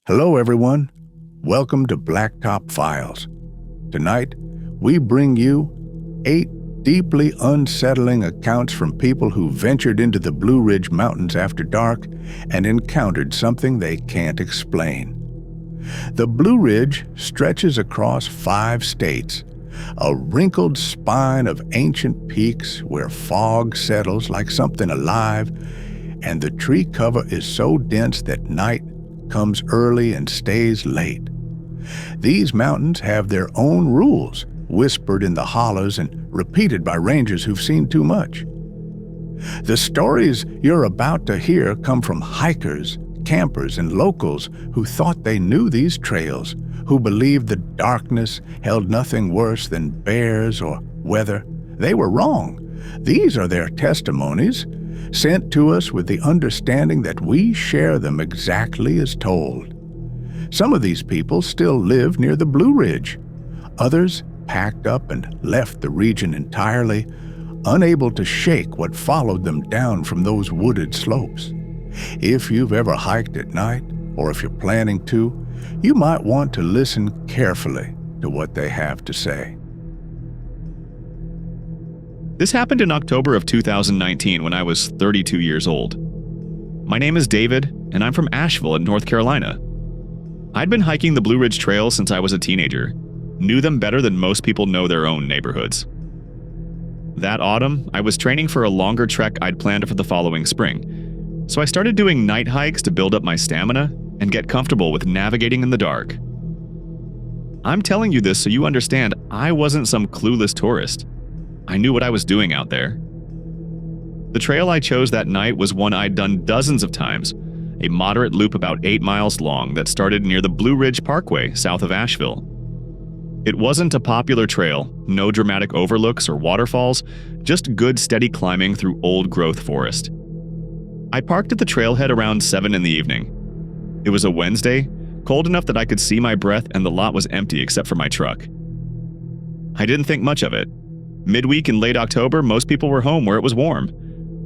Hello, everyone. Welcome to Blacktop Files. Tonight, we bring you 8 deeply unsettling accounts from people who ventured into the Blue Ridge Mountains after dark and encountered something they can't explain. The Blue Ridge stretches across 5 states, a wrinkled spine of ancient peaks where fog settles like something alive, and the tree cover is so dense that night comes early and stays late. These mountains have their own rules, whispered in the hollows and repeated by rangers who've seen too much. The stories you're about to hear come from hikers, campers, and locals who thought they knew these trails, who believed the darkness held nothing worse than bears or weather. They were wrong. These are their testimonies, sent to us with the understanding that we share them exactly as told. Some of these people still live near the Blue Ridge. Others packed up and left the region entirely, unable to shake what followed them down from those wooded slopes. If you've ever hiked at night, or if you're planning to, you might want to listen carefully to what they have to say. This happened in October of 2019 when I was 32 years old. My name is David, and I'm from Asheville in North Carolina. I'd been hiking the Blue Ridge Trail since I was a teenager, knew them better than most people know their own neighborhoods. That autumn, I was training for a longer trek I'd planned for the following spring, so I started doing night hikes to build up my stamina and get comfortable with navigating in the dark. I'm telling you this so you understand I wasn't some clueless tourist. I knew what I was doing out there. The trail I chose that night was one I'd done dozens of times, a moderate loop about 8 miles long that started near the Blue Ridge Parkway south of Asheville. It wasn't a popular trail, no dramatic overlooks or waterfalls, just good steady climbing through old-growth forest. I parked at the trailhead around 7 in the evening. It was a Wednesday, cold enough that I could see my breath and the lot was empty except for my truck. I didn't think much of it. Midweek in late October, most people were home where it was warm.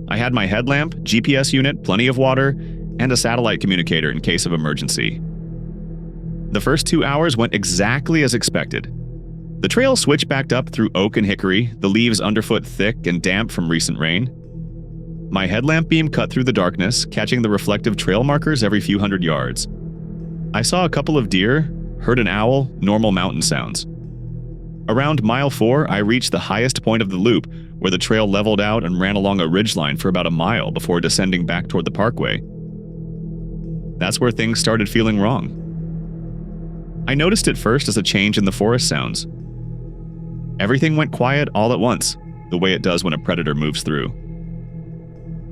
I had my headlamp, GPS unit, plenty of water, and a satellite communicator in case of emergency. The first 2 hours went exactly as expected. The trail switchbacked up through oak and hickory, the leaves underfoot thick and damp from recent rain. My headlamp beam cut through the darkness, catching the reflective trail markers every few hundred yards. I saw a couple of deer, heard an owl, normal mountain sounds. Around mile 4, I reached the highest point of the loop, where the trail leveled out and ran along a ridgeline for about a mile before descending back toward the parkway. That's where things started feeling wrong. I noticed it first as a change in the forest sounds. Everything went quiet all at once, the way it does when a predator moves through.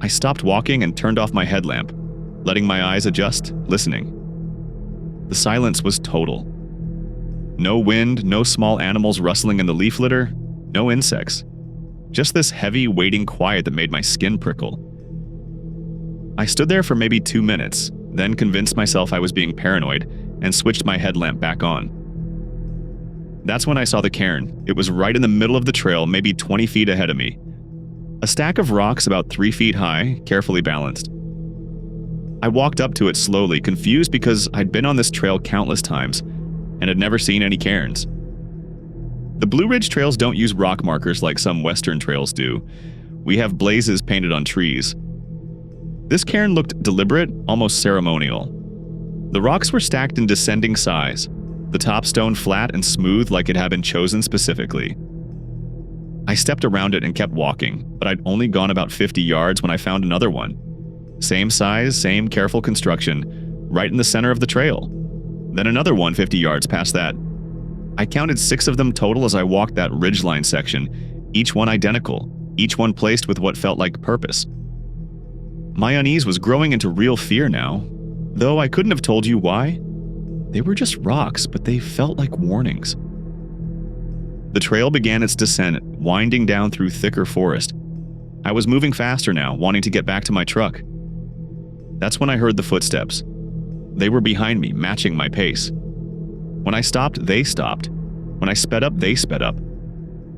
I stopped walking and turned off my headlamp, letting my eyes adjust, listening. The silence was total. No wind, no small animals rustling in the leaf litter, no insects. Just this heavy, waiting quiet that made my skin prickle. I stood there for maybe 2 minutes, then convinced myself I was being paranoid and switched my headlamp back on. That's when I saw the cairn. It was right in the middle of the trail, maybe 20 feet ahead of me. A stack of rocks about 3 feet high, carefully balanced. I walked up to it slowly, confused because I'd been on this trail countless times and had never seen any cairns. The Blue Ridge trails don't use rock markers like some western trails do. We have blazes painted on trees. This cairn looked deliberate, almost ceremonial. The rocks were stacked in descending size, the top stone flat and smooth like it had been chosen specifically. I stepped around it and kept walking, but I'd only gone about 50 yards when I found another one. Same size, same careful construction, right in the center of the trail. Then another one 50 yards past that. I counted 6 of them total as I walked that ridgeline section, each one identical, each one placed with what felt like purpose. My unease was growing into real fear now, though I couldn't have told you why. They were just rocks, but they felt like warnings. The trail began its descent, winding down through thicker forest. I was moving faster now, wanting to get back to my truck. That's when I heard the footsteps. They were behind me, matching my pace. When I stopped, they stopped. When I sped up, they sped up.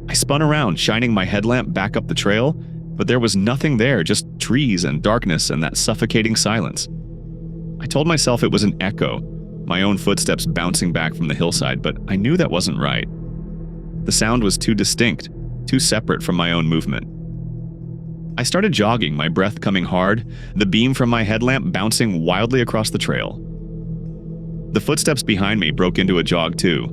I spun around, shining my headlamp back up the trail, but there was nothing there, just trees and darkness and that suffocating silence. I told myself it was an echo, my own footsteps bouncing back from the hillside, but I knew that wasn't right. The sound was too distinct, too separate from my own movement. I started jogging, my breath coming hard, the beam from my headlamp bouncing wildly across the trail. The footsteps behind me broke into a jog too.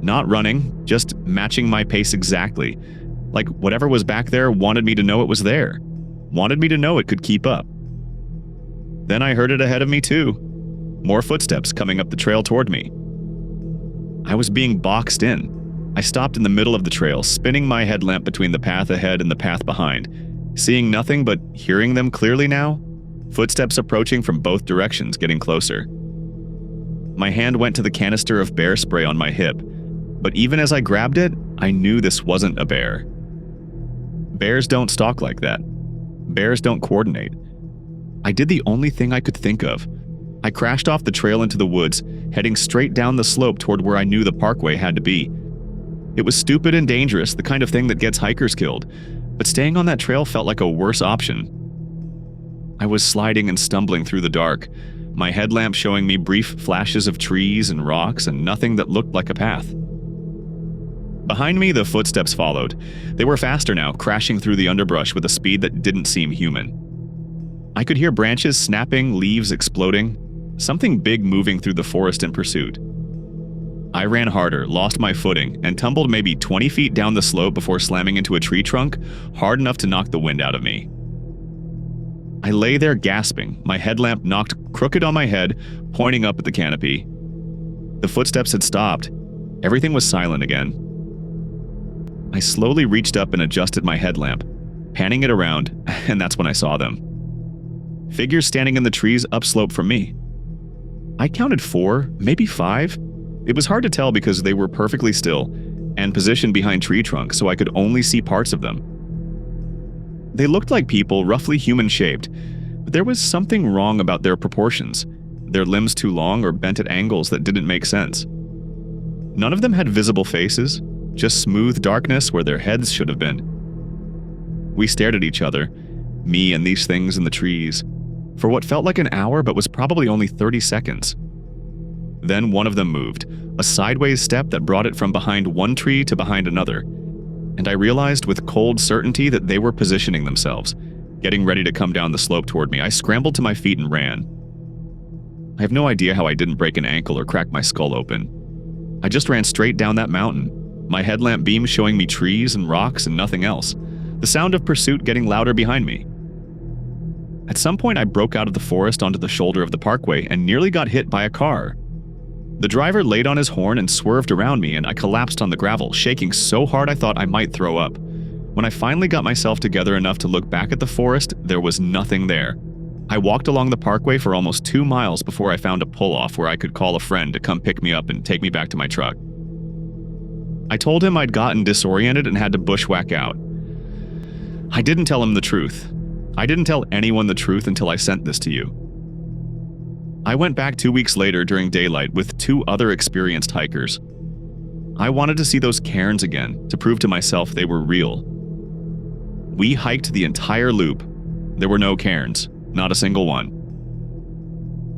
Not running, just matching my pace exactly, like whatever was back there wanted me to know it was there, wanted me to know it could keep up. Then I heard it ahead of me too. More footsteps coming up the trail toward me. I was being boxed in. I stopped in the middle of the trail, spinning my headlamp between the path ahead and the path behind, seeing nothing but hearing them clearly now, footsteps approaching from both directions, getting closer. My hand went to the canister of bear spray on my hip, but even as I grabbed it, I knew this wasn't a bear. Bears don't stalk like that. Bears don't coordinate. I did the only thing I could think of. I crashed off the trail into the woods, heading straight down the slope toward where I knew the parkway had to be. It was stupid and dangerous, the kind of thing that gets hikers killed, but staying on that trail felt like a worse option. I was sliding and stumbling through the dark, my headlamp showing me brief flashes of trees and rocks and nothing that looked like a path. Behind me, the footsteps followed. They were faster now, crashing through the underbrush with a speed that didn't seem human. I could hear branches snapping, leaves exploding, something big moving through the forest in pursuit. I ran harder, lost my footing, and tumbled maybe 20 feet down the slope before slamming into a tree trunk, hard enough to knock the wind out of me. I lay there gasping, my headlamp knocked crooked on my head, pointing up at the canopy. The footsteps had stopped. Everything was silent again. I slowly reached up and adjusted my headlamp, panning it around, and that's when I saw them. Figures standing in the trees upslope from me. I counted 4, maybe 5. It was hard to tell because they were perfectly still and positioned behind tree trunks, so I could only see parts of them. They looked like people, roughly human-shaped, but there was something wrong about their proportions, their limbs too long or bent at angles that didn't make sense. None of them had visible faces, just smooth darkness where their heads should have been. We stared at each other, me and these things in the trees, for what felt like an hour but was probably only 30 seconds. Then one of them moved, a sideways step that brought it from behind one tree to behind another, and I realized with cold certainty that they were positioning themselves, getting ready to come down the slope toward me. I scrambled to my feet and ran. I have no idea how I didn't break an ankle or crack my skull open. I just ran straight down that mountain, my headlamp beam showing me trees and rocks and nothing else, the sound of pursuit getting louder behind me. At some point, I broke out of the forest onto the shoulder of the parkway and nearly got hit by a car. The driver laid on his horn and swerved around me, and I collapsed on the gravel, shaking so hard I thought I might throw up. When I finally got myself together enough to look back at the forest, there was nothing there. I walked along the parkway for almost 2 miles before I found a pull-off where I could call a friend to come pick me up and take me back to my truck. I told him I'd gotten disoriented and had to bushwhack out. I didn't tell him the truth. I didn't tell anyone the truth until I sent this to you. I went back 2 weeks later during daylight with 2 other experienced hikers. I wanted to see those cairns again, to prove to myself they were real. We hiked the entire loop. There were no cairns, not a single one.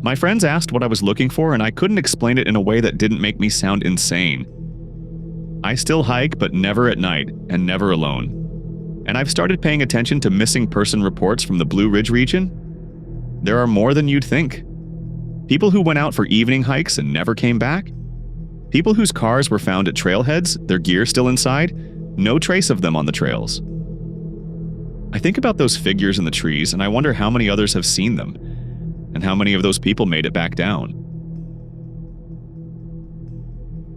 My friends asked what I was looking for, and I couldn't explain it in a way that didn't make me sound insane. I still hike, but never at night, and never alone. And I've started paying attention to missing person reports from the Blue Ridge region. There are more than you'd think. People who went out for evening hikes and never came back. People whose cars were found at trailheads, their gear still inside, no trace of them on the trails. I think about those figures in the trees, and I wonder how many others have seen them, and how many of those people made it back down.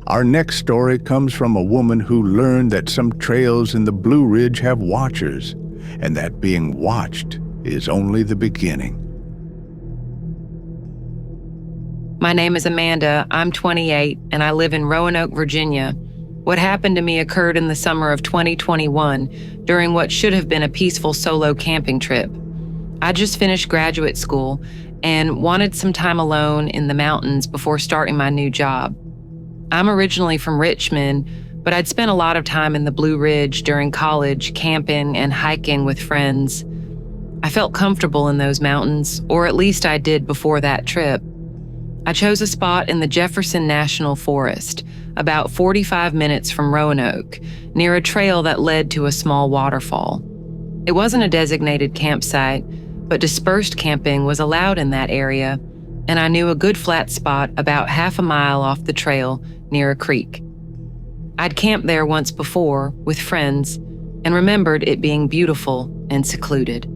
Our next story comes from a woman who learned that some trails in the Blue Ridge have watchers, and that being watched is only the beginning. My name is Amanda. I'm 28, and I live in Roanoke, Virginia. What happened to me occurred in the summer of 2021, during what should have been a peaceful solo camping trip. I just finished graduate school and wanted some time alone in the mountains before starting my new job. I'm originally from Richmond, but I'd spent a lot of time in the Blue Ridge during college, camping and hiking with friends. I felt comfortable in those mountains, or at least I did before that trip. I chose a spot in the Jefferson National Forest, about 45 minutes from Roanoke, near a trail that led to a small waterfall. It wasn't a designated campsite, but dispersed camping was allowed in that area, and I knew a good flat spot about half a mile off the trail near a creek. I'd camped there once before with friends and remembered it being beautiful and secluded.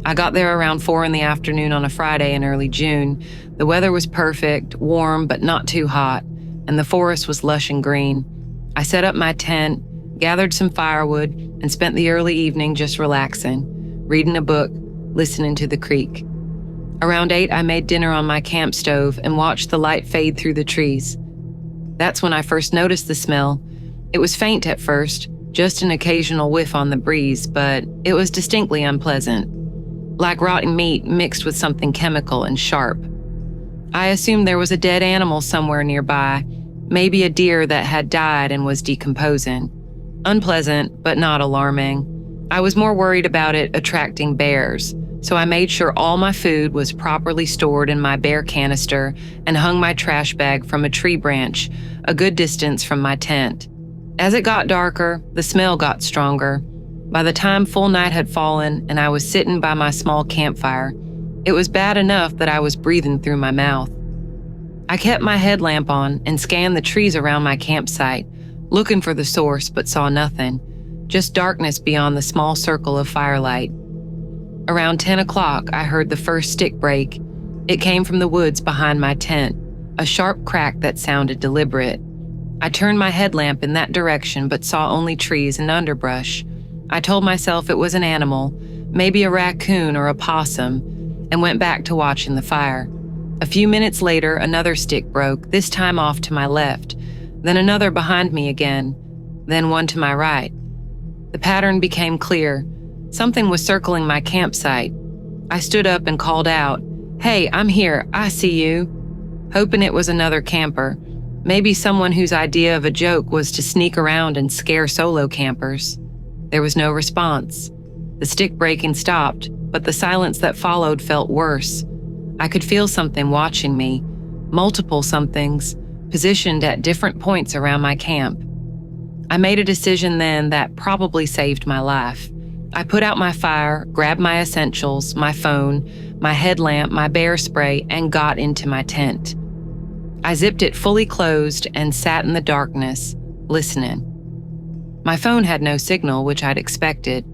I got there around 4 in the afternoon on a Friday in early June. The weather was perfect, warm but not too hot, and the forest was lush and green. I set up my tent, gathered some firewood, and spent the early evening just relaxing, reading a book, listening to the creek. Around 8, I made dinner on my camp stove and watched the light fade through the trees. That's when I first noticed the smell. It was faint at first, just an occasional whiff on the breeze, but it was distinctly unpleasant, like rotting meat mixed with something chemical and sharp. I assumed there was a dead animal somewhere nearby, maybe a deer that had died and was decomposing. Unpleasant, but not alarming. I was more worried about it attracting bears, so I made sure all my food was properly stored in my bear canister and hung my trash bag from a tree branch, a good distance from my tent. As it got darker, the smell got stronger. By the time full night had fallen and I was sitting by my small campfire, it was bad enough that I was breathing through my mouth. I kept my headlamp on and scanned the trees around my campsite, looking for the source but saw nothing, just darkness beyond the small circle of firelight. Around 10 o'clock, I heard the first stick break. It came from the woods behind my tent, a sharp crack that sounded deliberate. I turned my headlamp in that direction but saw only trees and underbrush. I told myself it was an animal, maybe a raccoon or a possum, and went back to watching the fire. A few minutes later, another stick broke, this time off to my left, then another behind me again, then one to my right. The pattern became clear. Something was circling my campsite. I stood up and called out, "Hey, I'm here, I see you," hoping it was another camper, maybe someone whose idea of a joke was to sneak around and scare solo campers. There was no response. The stick breaking stopped, but the silence that followed felt worse. I could feel something watching me, multiple somethings, positioned at different points around my camp. I made a decision then that probably saved my life. I put out my fire, grabbed my essentials, my phone, my headlamp, my bear spray, and got into my tent. I zipped it fully closed and sat in the darkness, listening. My phone had no signal, which I'd expected.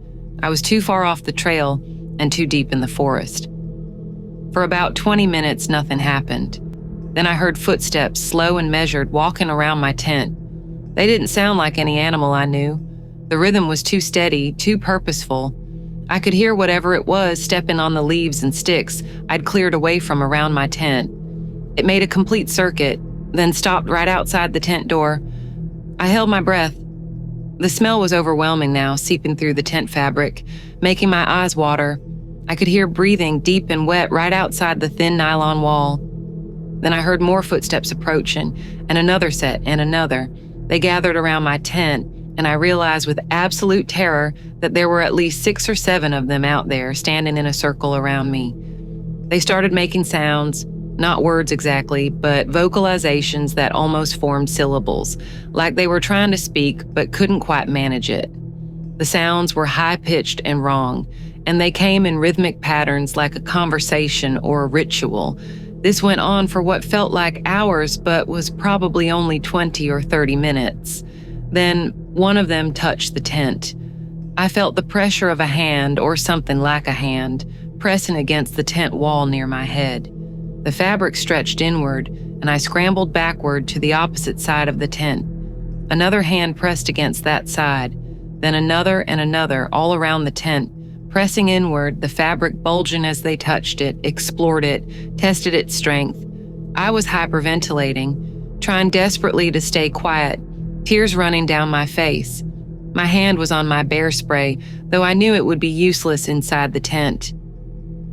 I was too far off the trail and too deep in the forest. For about 20 minutes, nothing happened. Then I heard footsteps, slow and measured, walking around my tent. They didn't sound like any animal I knew. The rhythm was too steady, too purposeful. I could hear whatever it was stepping on the leaves and sticks I'd cleared away from around my tent. It made a complete circuit, then stopped right outside the tent door. I held my breath. The smell was overwhelming now, seeping through the tent fabric, making my eyes water. I could hear breathing deep and wet right outside the thin nylon wall. Then I heard more footsteps approaching, and another set, and another. They gathered around my tent, and I realized with absolute terror that there were at least 6 or 7 of them out there standing in a circle around me. They started making sounds, not words exactly, but vocalizations that almost formed syllables, like they were trying to speak but couldn't quite manage it. The sounds were high-pitched and wrong, and they came in rhythmic patterns like a conversation or a ritual. This went on for what felt like hours, but was probably only 20 or 30 minutes. Then one of them touched the tent. I felt the pressure of a hand, or something like a hand, pressing against the tent wall near my head. The fabric stretched inward, and I scrambled backward to the opposite side of the tent. Another hand pressed against that side, then another and another all around the tent, pressing inward, the fabric bulging as they touched it, explored it, tested its strength. I was hyperventilating, trying desperately to stay quiet, tears running down my face. My hand was on my bear spray, though I knew it would be useless inside the tent.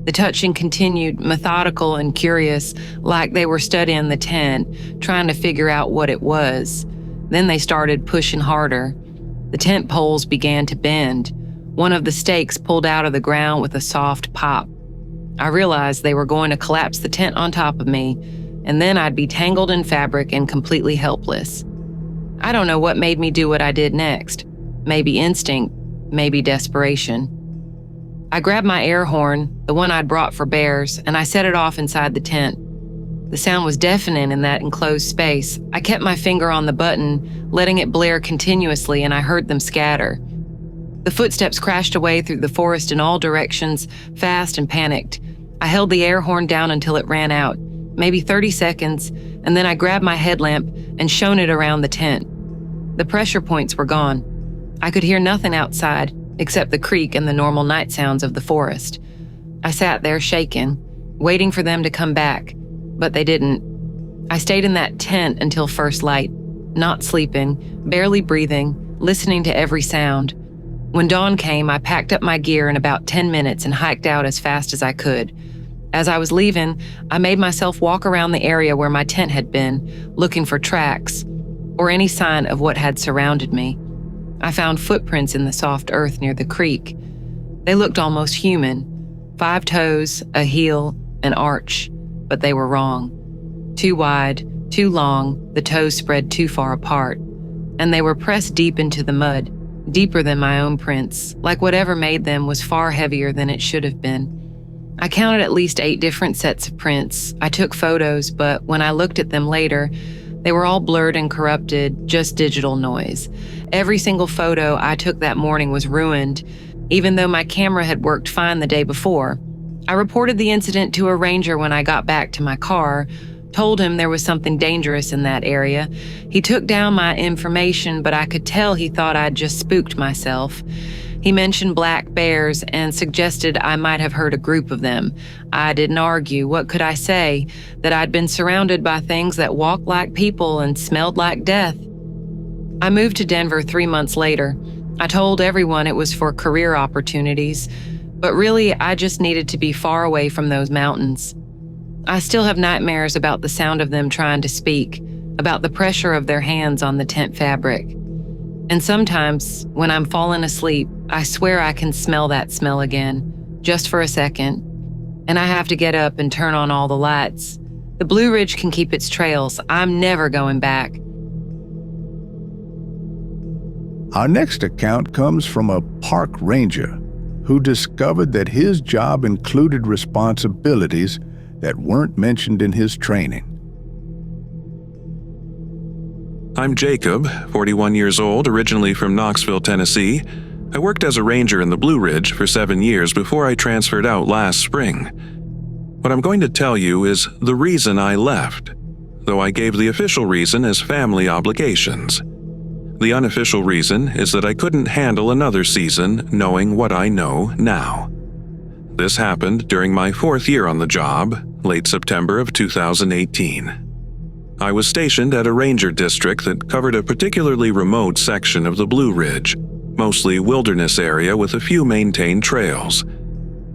The touching continued, methodical and curious, like they were studying the tent, trying to figure out what it was. Then they started pushing harder. The tent poles began to bend. One of the stakes pulled out of the ground with a soft pop. I realized they were going to collapse the tent on top of me. and then I'd be tangled in fabric and completely helpless. I don't know what made me do what I did next. Maybe instinct, maybe desperation. I grabbed my air horn, the one I'd brought for bears, and I set it off inside the tent. The sound was deafening in that enclosed space. I kept my finger on the button, letting it blare continuously, and I heard them scatter. The footsteps crashed away through the forest in all directions, fast and panicked. I held the air horn down until it ran out, maybe 30 seconds, and then I grabbed my headlamp and shone it around the tent. The pressure points were gone. I could hear nothing outside, except the creek and the normal night sounds of the forest. I sat there shaken, waiting for them to come back, but they didn't. I stayed in that tent until first light, not sleeping, barely breathing, listening to every sound. When dawn came, I packed up my gear in about 10 minutes and hiked out as fast as I could. As I was leaving, I made myself walk around the area where my tent had been, looking for tracks or any sign of what had surrounded me. I found footprints in the soft earth near the creek. They looked almost human. 5 toes, a heel, an arch, but they were wrong. Too wide, too long, the toes spread too far apart, and they were pressed deep into the mud, deeper than my own prints, like whatever made them was far heavier than it should have been. I counted at least 8 different sets of prints. I took photos, but when I looked at them later, they were all blurred and corrupted, just digital noise. Every single photo I took that morning was ruined, even though my camera had worked fine the day before. I reported the incident to a ranger when I got back to my car, told him there was something dangerous in that area. He took down my information, but I could tell he thought I'd just spooked myself. He mentioned black bears and suggested I might have heard a group of them. I didn't argue. What could I say? That I'd been surrounded by things that walked like people and smelled like death. I moved to Denver 3 months later. I told everyone it was for career opportunities, but really I just needed to be far away from those mountains. I still have nightmares about the sound of them trying to speak, about the pressure of their hands on the tent fabric. And sometimes, when I'm falling asleep, I swear I can smell that smell again, just for a second. And I have to get up and turn on all the lights. The Blue Ridge can keep its trails. I'm never going back. Our next account comes from a park ranger who discovered that his job included responsibilities that weren't mentioned in his training. I'm Jacob, 41 years old, originally from Knoxville, Tennessee. I worked as a ranger in the Blue Ridge for 7 years before I transferred out last spring. What I'm going to tell you is the reason I left, though I gave the official reason as family obligations. The unofficial reason is that I couldn't handle another season knowing what I know now. This happened during my 4th year on the job, late September of 2018. I was stationed at a ranger district that covered a particularly remote section of the Blue Ridge, mostly wilderness area with a few maintained trails.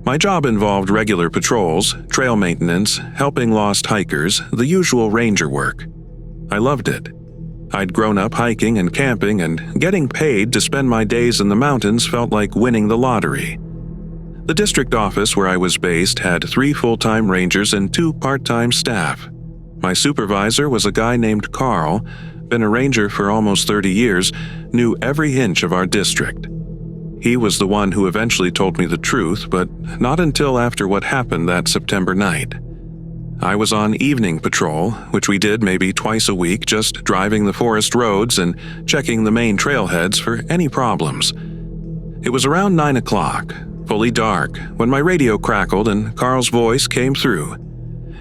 My job involved regular patrols, trail maintenance, helping lost hikers, the usual ranger work. I loved it. I'd grown up hiking and camping, and getting paid to spend my days in the mountains felt like winning the lottery. The district office where I was based had 3 full-time rangers and 2 part-time staff. My supervisor was a guy named Carl, been a ranger for almost 30 years, knew every inch of our district. He was the one who eventually told me the truth, but not until after what happened that September night. I was on evening patrol, which we did maybe twice a week, just driving the forest roads and checking the main trailheads for any problems. It was around 9 o'clock, fully dark, when my radio crackled and Carl's voice came through.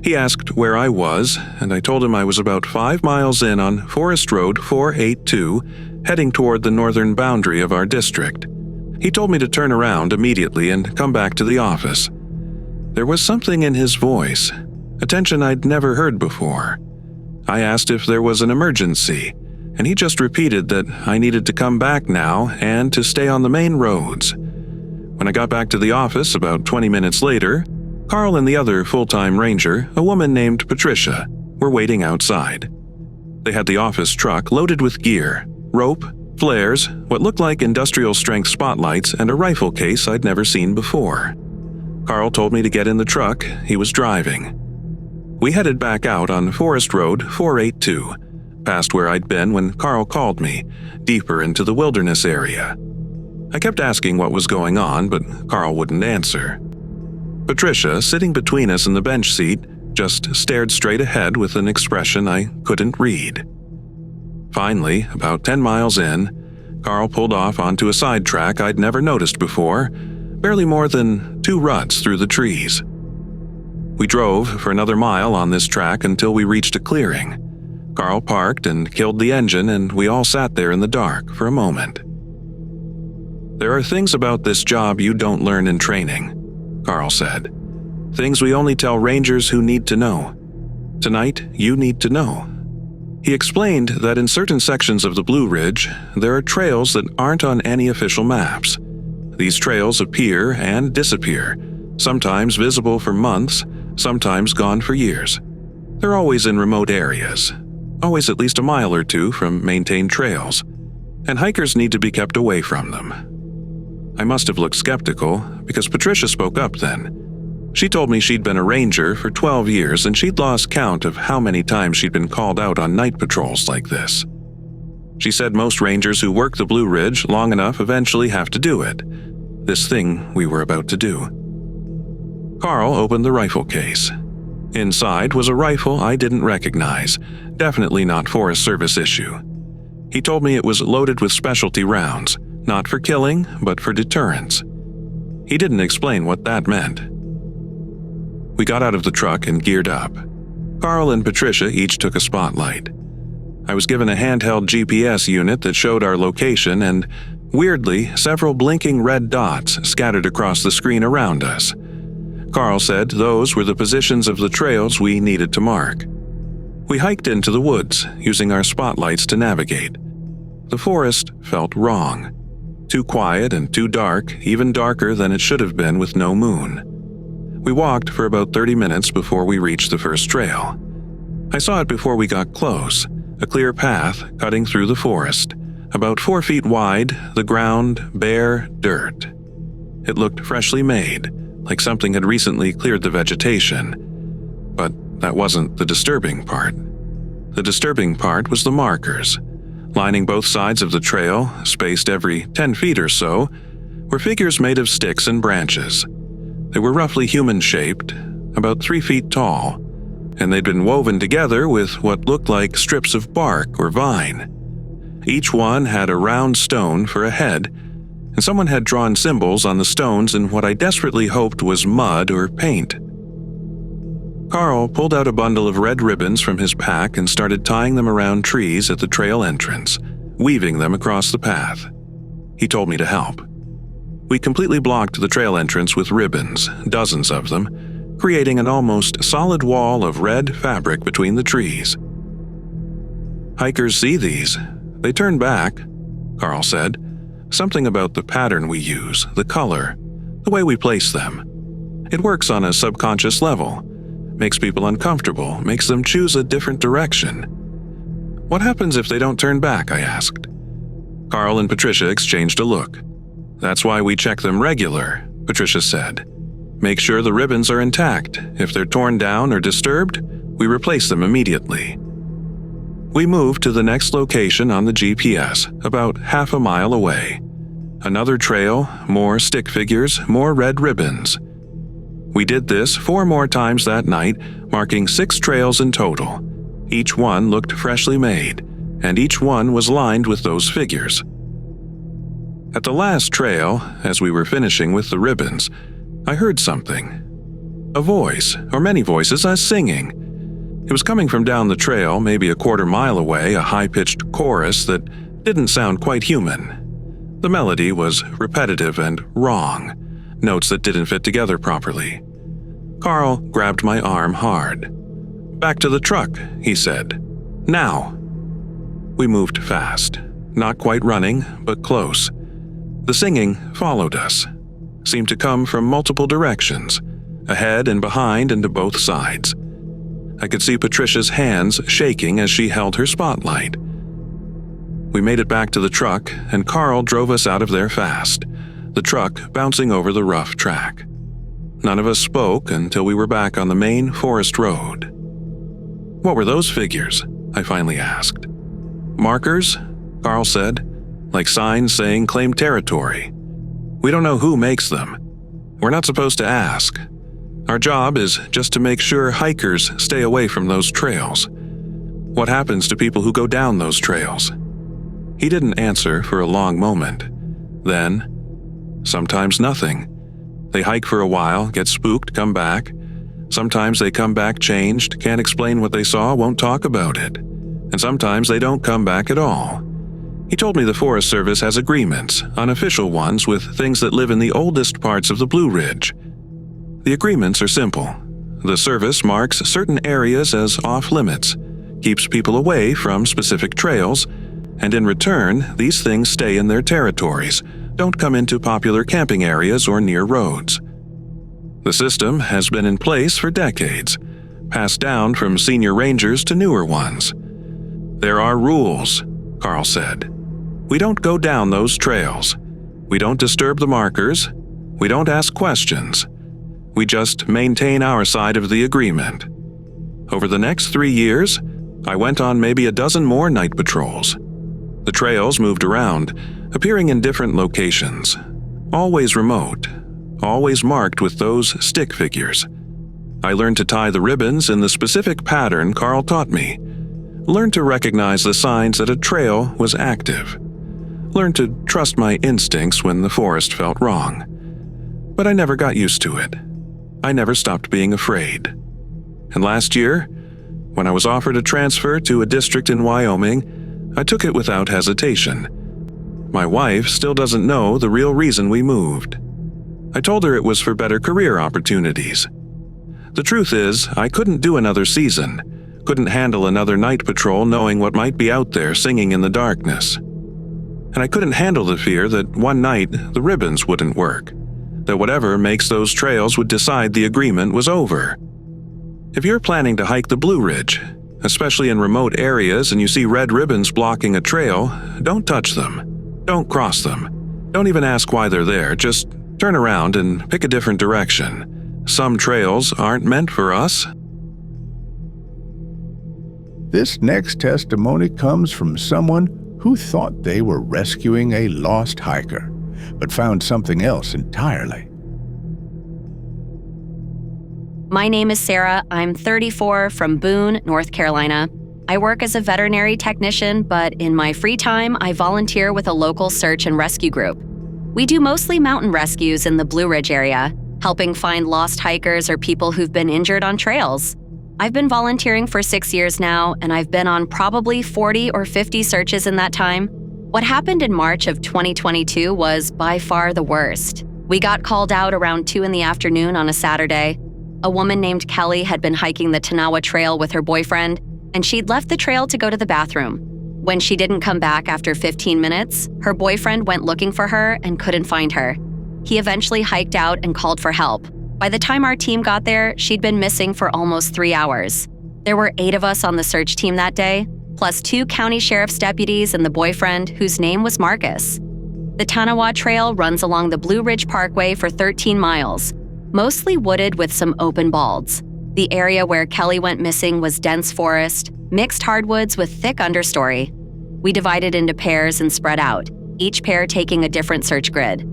He asked where I was, and I told him I was about 5 miles in on Forest Road 482, heading toward the northern boundary of our district. He told me to turn around immediately and come back to the office. There was something in his voice, a tension I'd never heard before. I asked if there was an emergency, and he just repeated that I needed to come back now and to stay on the main roads. When I got back to the office about 20 minutes later, Carl and the other full-time ranger, a woman named Patricia, were waiting outside. They had the office truck loaded with gear, rope, flares, what looked like industrial-strength spotlights, and a rifle case I'd never seen before. Carl told me to get in the truck he was driving. We headed back out on Forest Road 482, past where I'd been when Carl called me, deeper into the wilderness area. I kept asking what was going on, but Carl wouldn't answer. Patricia, sitting between us in the bench seat, just stared straight ahead with an expression I couldn't read. Finally, about 10 miles in, Carl pulled off onto a side track I'd never noticed before, barely more than 2 ruts through the trees. We drove for another mile on this track until we reached a clearing. Carl parked and killed the engine, and we all sat there in the dark for a moment. "There are things about this job you don't learn in training," Carl said. "Things we only tell rangers who need to know. Tonight, you need to know." He explained that in certain sections of the Blue Ridge, there are trails that aren't on any official maps. These trails appear and disappear, sometimes visible for months, sometimes gone for years. They're always in remote areas, always at least a mile or 2 from maintained trails, and hikers need to be kept away from them. I must have looked skeptical, because Patricia spoke up then. She told me she'd been a ranger for 12 years and she'd lost count of how many times she'd been called out on night patrols like this. She said most rangers who work the Blue Ridge long enough eventually have to do it, this thing we were about to do. Carl opened the rifle case. Inside was a rifle I didn't recognize, definitely not Forest Service issue. He told me it was loaded with specialty rounds, not for killing, but for deterrence. He didn't explain what that meant. We got out of the truck and geared up. Carl and Patricia each took a spotlight. I was given a handheld GPS unit that showed our location and, weirdly, several blinking red dots scattered across the screen around us. Carl said those were the positions of the trails we needed to mark. We hiked into the woods, using our spotlights to navigate. The forest felt wrong. Too quiet and too dark, even darker than it should have been with no moon. We walked for about 30 minutes before we reached the first trail. I saw it before we got close, a clear path cutting through the forest, about 4 feet wide, the ground bare dirt. It looked freshly made, like something had recently cleared the vegetation. But that wasn't the disturbing part. The disturbing part was the markers. Lining both sides of the trail, spaced every 10 feet or so, were figures made of sticks and branches. They were roughly human-shaped, about 3 feet tall, and they'd been woven together with what looked like strips of bark or vine. Each one had a round stone for a head, and someone had drawn symbols on the stones in what I desperately hoped was mud or paint. Carl pulled out a bundle of red ribbons from his pack and started tying them around trees at the trail entrance, weaving them across the path. He told me to help. We completely blocked the trail entrance with ribbons, dozens of them, creating an almost solid wall of red fabric between the trees. Hikers see these. They turn back, Carl said. Something about the pattern we use, the color, the way we place them. It works on a subconscious level, makes people uncomfortable, makes them choose a different direction. What happens if they don't turn back, I asked. Carl and Patricia exchanged a look. That's why we check them regular, Patricia said. Make sure the ribbons are intact. If they're torn down or disturbed, we replace them immediately. We moved to the next location on the GPS, about half a mile away. Another trail, more stick figures, more red ribbons. We did this 4 more times that night, marking 6 trails in total. Each one looked freshly made, and each one was lined with those figures. At the last trail, as we were finishing with the ribbons, I heard something. A voice, or many voices, singing. It was coming from down the trail, maybe a quarter mile away, a high-pitched chorus that didn't sound quite human. The melody was repetitive and wrong, notes that didn't fit together properly. Carl grabbed my arm hard. "Back to the truck," he said. "Now." We moved fast, not quite running, but close. The singing followed us, seemed to come from multiple directions, ahead and behind and to both sides. I could see Patricia's hands shaking as she held her spotlight. We made it back to the truck, and Carl drove us out of there fast, the truck bouncing over the rough track. None of us spoke until we were back on the main forest road. "What were those figures?" I finally asked. "Markers," Carl said, "like signs saying claim territory. We don't know who makes them. We're not supposed to ask. Our job is just to make sure hikers stay away from those trails. What happens to people who go down those trails?" He didn't answer for a long moment. Then, sometimes nothing. They hike for a while, get spooked, come back. Sometimes they come back changed, can't explain what they saw, won't talk about it. And sometimes they don't come back at all. He told me the Forest Service has agreements, unofficial ones, with things that live in the oldest parts of the Blue Ridge. The agreements are simple. The service marks certain areas as off-limits, keeps people away from specific trails, and in return, these things stay in their territories, don't come into popular camping areas or near roads. The system has been in place for decades, passed down from senior rangers to newer ones. "There are rules," Carl said. "We don't go down those trails. We don't disturb the markers. We don't ask questions. We just maintain our side of the agreement." Over the next 3 years, I went on maybe a dozen more night patrols. The trails moved around, appearing in different locations, always remote, always marked with those stick figures. I learned to tie the ribbons in the specific pattern Carl taught me, learned to recognize the signs that a trail was active, learned to trust my instincts when the forest felt wrong. But I never got used to it. I never stopped being afraid. And last year, when I was offered a transfer to a district in Wyoming, I took it without hesitation. My wife still doesn't know the real reason we moved. I told her it was for better career opportunities. The truth is, I couldn't do another season, couldn't handle another night patrol knowing what might be out there singing in the darkness. And I couldn't handle the fear that one night the ribbons wouldn't work, that whatever makes those trails would decide the agreement was over. If you're planning to hike the Blue Ridge, especially in remote areas, and you see red ribbons blocking a trail, don't touch them. Don't cross them. Don't even ask why they're there. Just turn around and pick a different direction. Some trails aren't meant for us. This next testimony comes from someone who thought they were rescuing a lost hiker, but found something else entirely. My name is Sarah. I'm 34 from Boone, North Carolina. I work as a veterinary technician, but in my free time, I volunteer with a local search and rescue group. We do mostly mountain rescues in the Blue Ridge area, helping find lost hikers or people who've been injured on trails. I've been volunteering for 6 years now, and I've been on probably 40 or 50 searches in that time. What happened in March of 2022 was by far the worst. We got called out around 2 in the afternoon on a Saturday. A woman named Kelly had been hiking the Tanawa Trail with her boyfriend, and she'd left the trail to go to the bathroom. When she didn't come back after 15 minutes, her boyfriend went looking for her and couldn't find her. He eventually hiked out and called for help. By the time our team got there, she'd been missing for almost 3 hours. There were 8 of us on the search team that day, plus 2 county sheriff's deputies and the boyfriend, whose name was Marcus. The Tanawa Trail runs along the Blue Ridge Parkway for 13 miles, mostly wooded with some open balds. The area where Kelly went missing was dense forest, mixed hardwoods with thick understory. We divided into pairs and spread out, each pair taking a different search grid.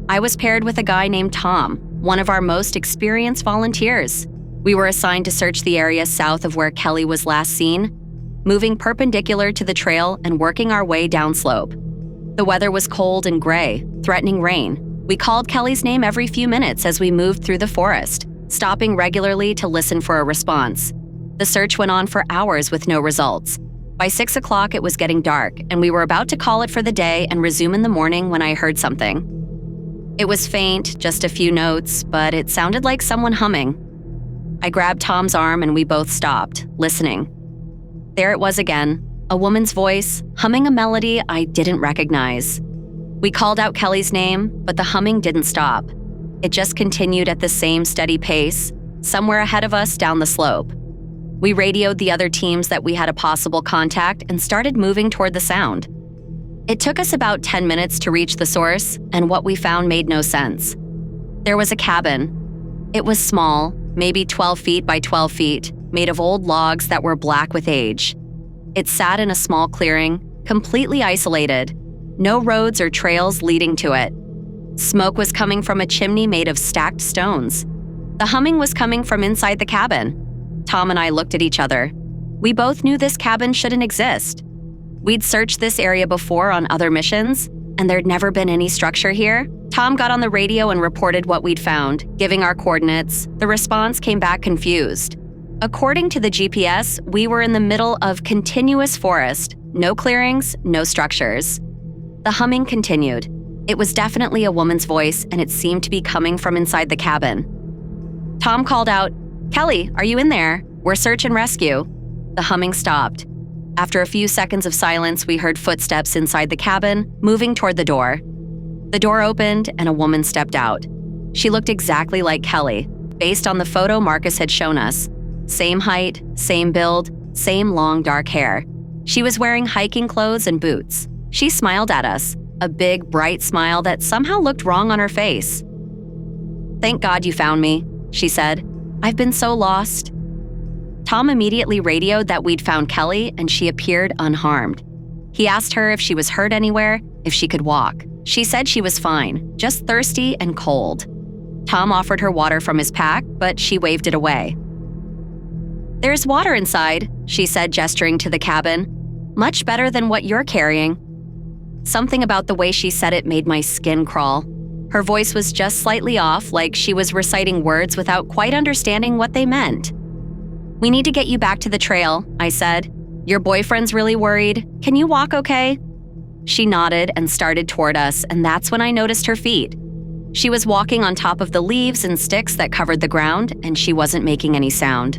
I was paired with a guy named Tom, one of our most experienced volunteers. We were assigned to search the area south of where Kelly was last seen, moving perpendicular to the trail and working our way downslope. The weather was cold and gray, threatening rain. We called Kelly's name every few minutes as we moved through the forest, stopping regularly to listen for a response. The search went on for hours with no results. By 6 o'clock, it was getting dark, and we were about to call it for the day and resume in the morning when I heard something. It was faint, just a few notes, but it sounded like someone humming. I grabbed Tom's arm and we both stopped, listening. There it was again, a woman's voice, humming a melody I didn't recognize. We called out Kelly's name, but the humming didn't stop. It just continued at the same steady pace, somewhere ahead of us down the slope. We radioed the other teams that we had a possible contact and started moving toward the sound. It took us about 10 minutes to reach the source, and what we found made no sense. There was a cabin. It was small, maybe 12 feet by 12 feet, made of old logs that were black with age. It sat in a small clearing, completely isolated. No roads or trails leading to it. Smoke was coming from a chimney made of stacked stones. The humming was coming from inside the cabin. Tom and I looked at each other. We both knew this cabin shouldn't exist. We'd searched this area before on other missions, and there'd never been any structure here. Tom got on the radio and reported what we'd found, giving our coordinates. The response came back confused. According to the GPS, we were in the middle of continuous forest, no clearings, no structures. The humming continued. It was definitely a woman's voice, and it seemed to be coming from inside the cabin. Tom called out, "Kelly, are you in there? We're search and rescue." The humming stopped. After a few seconds of silence, we heard footsteps inside the cabin, moving toward the door. The door opened, and a woman stepped out. She looked exactly like Kelly, based on the photo Marcus had shown us. Same height, same build, same long dark hair. She was wearing hiking clothes and boots. She smiled at us, a big, bright smile that somehow looked wrong on her face. "Thank God you found me," she said. "I've been so lost." Tom immediately radioed that we'd found Kelly, and she appeared unharmed. He asked her if she was hurt anywhere, if she could walk. She said she was fine, just thirsty and cold. Tom offered her water from his pack, but she waved it away. "There's water inside," she said, gesturing to the cabin. "Much better than what you're carrying." Something about the way she said it made my skin crawl. Her voice was just slightly off, like she was reciting words without quite understanding what they meant. "We need to get you back to the trail," I said. "Your boyfriend's really worried. Can you walk okay?" She nodded and started toward us, and that's when I noticed her feet. She was walking on top of the leaves and sticks that covered the ground, and she wasn't making any sound.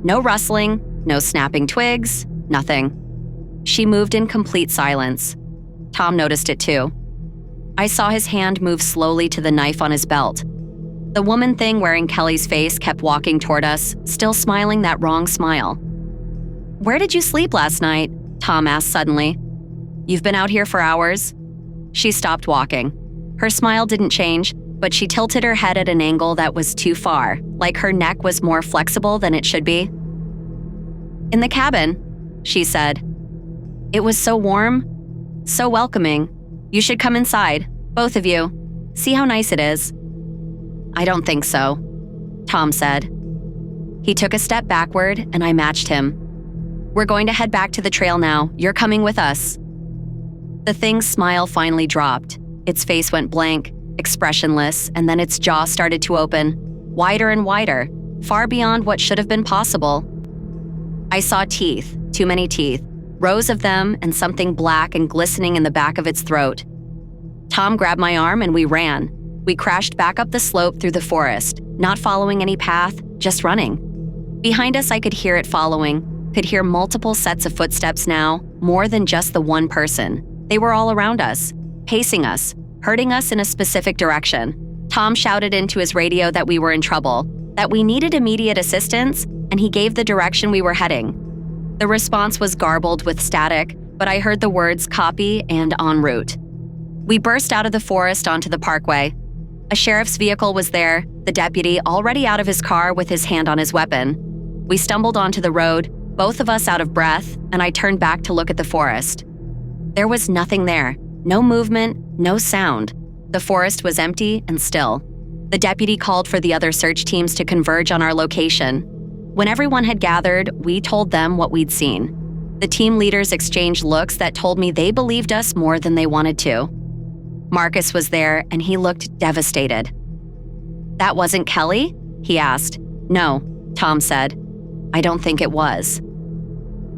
No rustling, no snapping twigs, nothing. She moved in complete silence. Tom noticed it too. I saw his hand move slowly to the knife on his belt. The woman thing wearing Kelly's face kept walking toward us, still smiling that wrong smile. "Where did you sleep last night?" Tom asked suddenly. "You've been out here for hours?" She stopped walking. Her smile didn't change, but she tilted her head at an angle that was too far, like her neck was more flexible than it should be. "In the cabin," she said. "It was so warm, so welcoming. You should come inside, both of you. See how nice it is." "I don't think so," Tom said. He took a step backward, and I matched him. "We're going to head back to the trail now. You're coming with us." The thing's smile finally dropped. Its face went blank, expressionless, and then its jaw started to open, wider and wider, far beyond what should have been possible. I saw teeth, too many teeth, rows of them, and something black and glistening in the back of its throat. Tom grabbed my arm and we ran. We crashed back up the slope through the forest, not following any path, just running. Behind us, I could hear it following, could hear multiple sets of footsteps now, more than just the one person. They were all around us, pacing us, herding us in a specific direction. Tom shouted into his radio that we were in trouble, that we needed immediate assistance, and he gave the direction we were heading. The response was garbled with static, but I heard the words "copy" and "en route." We burst out of the forest onto the parkway. A sheriff's vehicle was there, the deputy already out of his car with his hand on his weapon. We stumbled onto the road, both of us out of breath, and I turned back to look at the forest. There was nothing there, no movement, no sound. The forest was empty and still. The deputy called for the other search teams to converge on our location. When everyone had gathered, we told them what we'd seen. The team leaders exchanged looks that told me they believed us more than they wanted to. Marcus was there, and he looked devastated. "That wasn't Kelly?" he asked. "No," Tom said. "I don't think it was."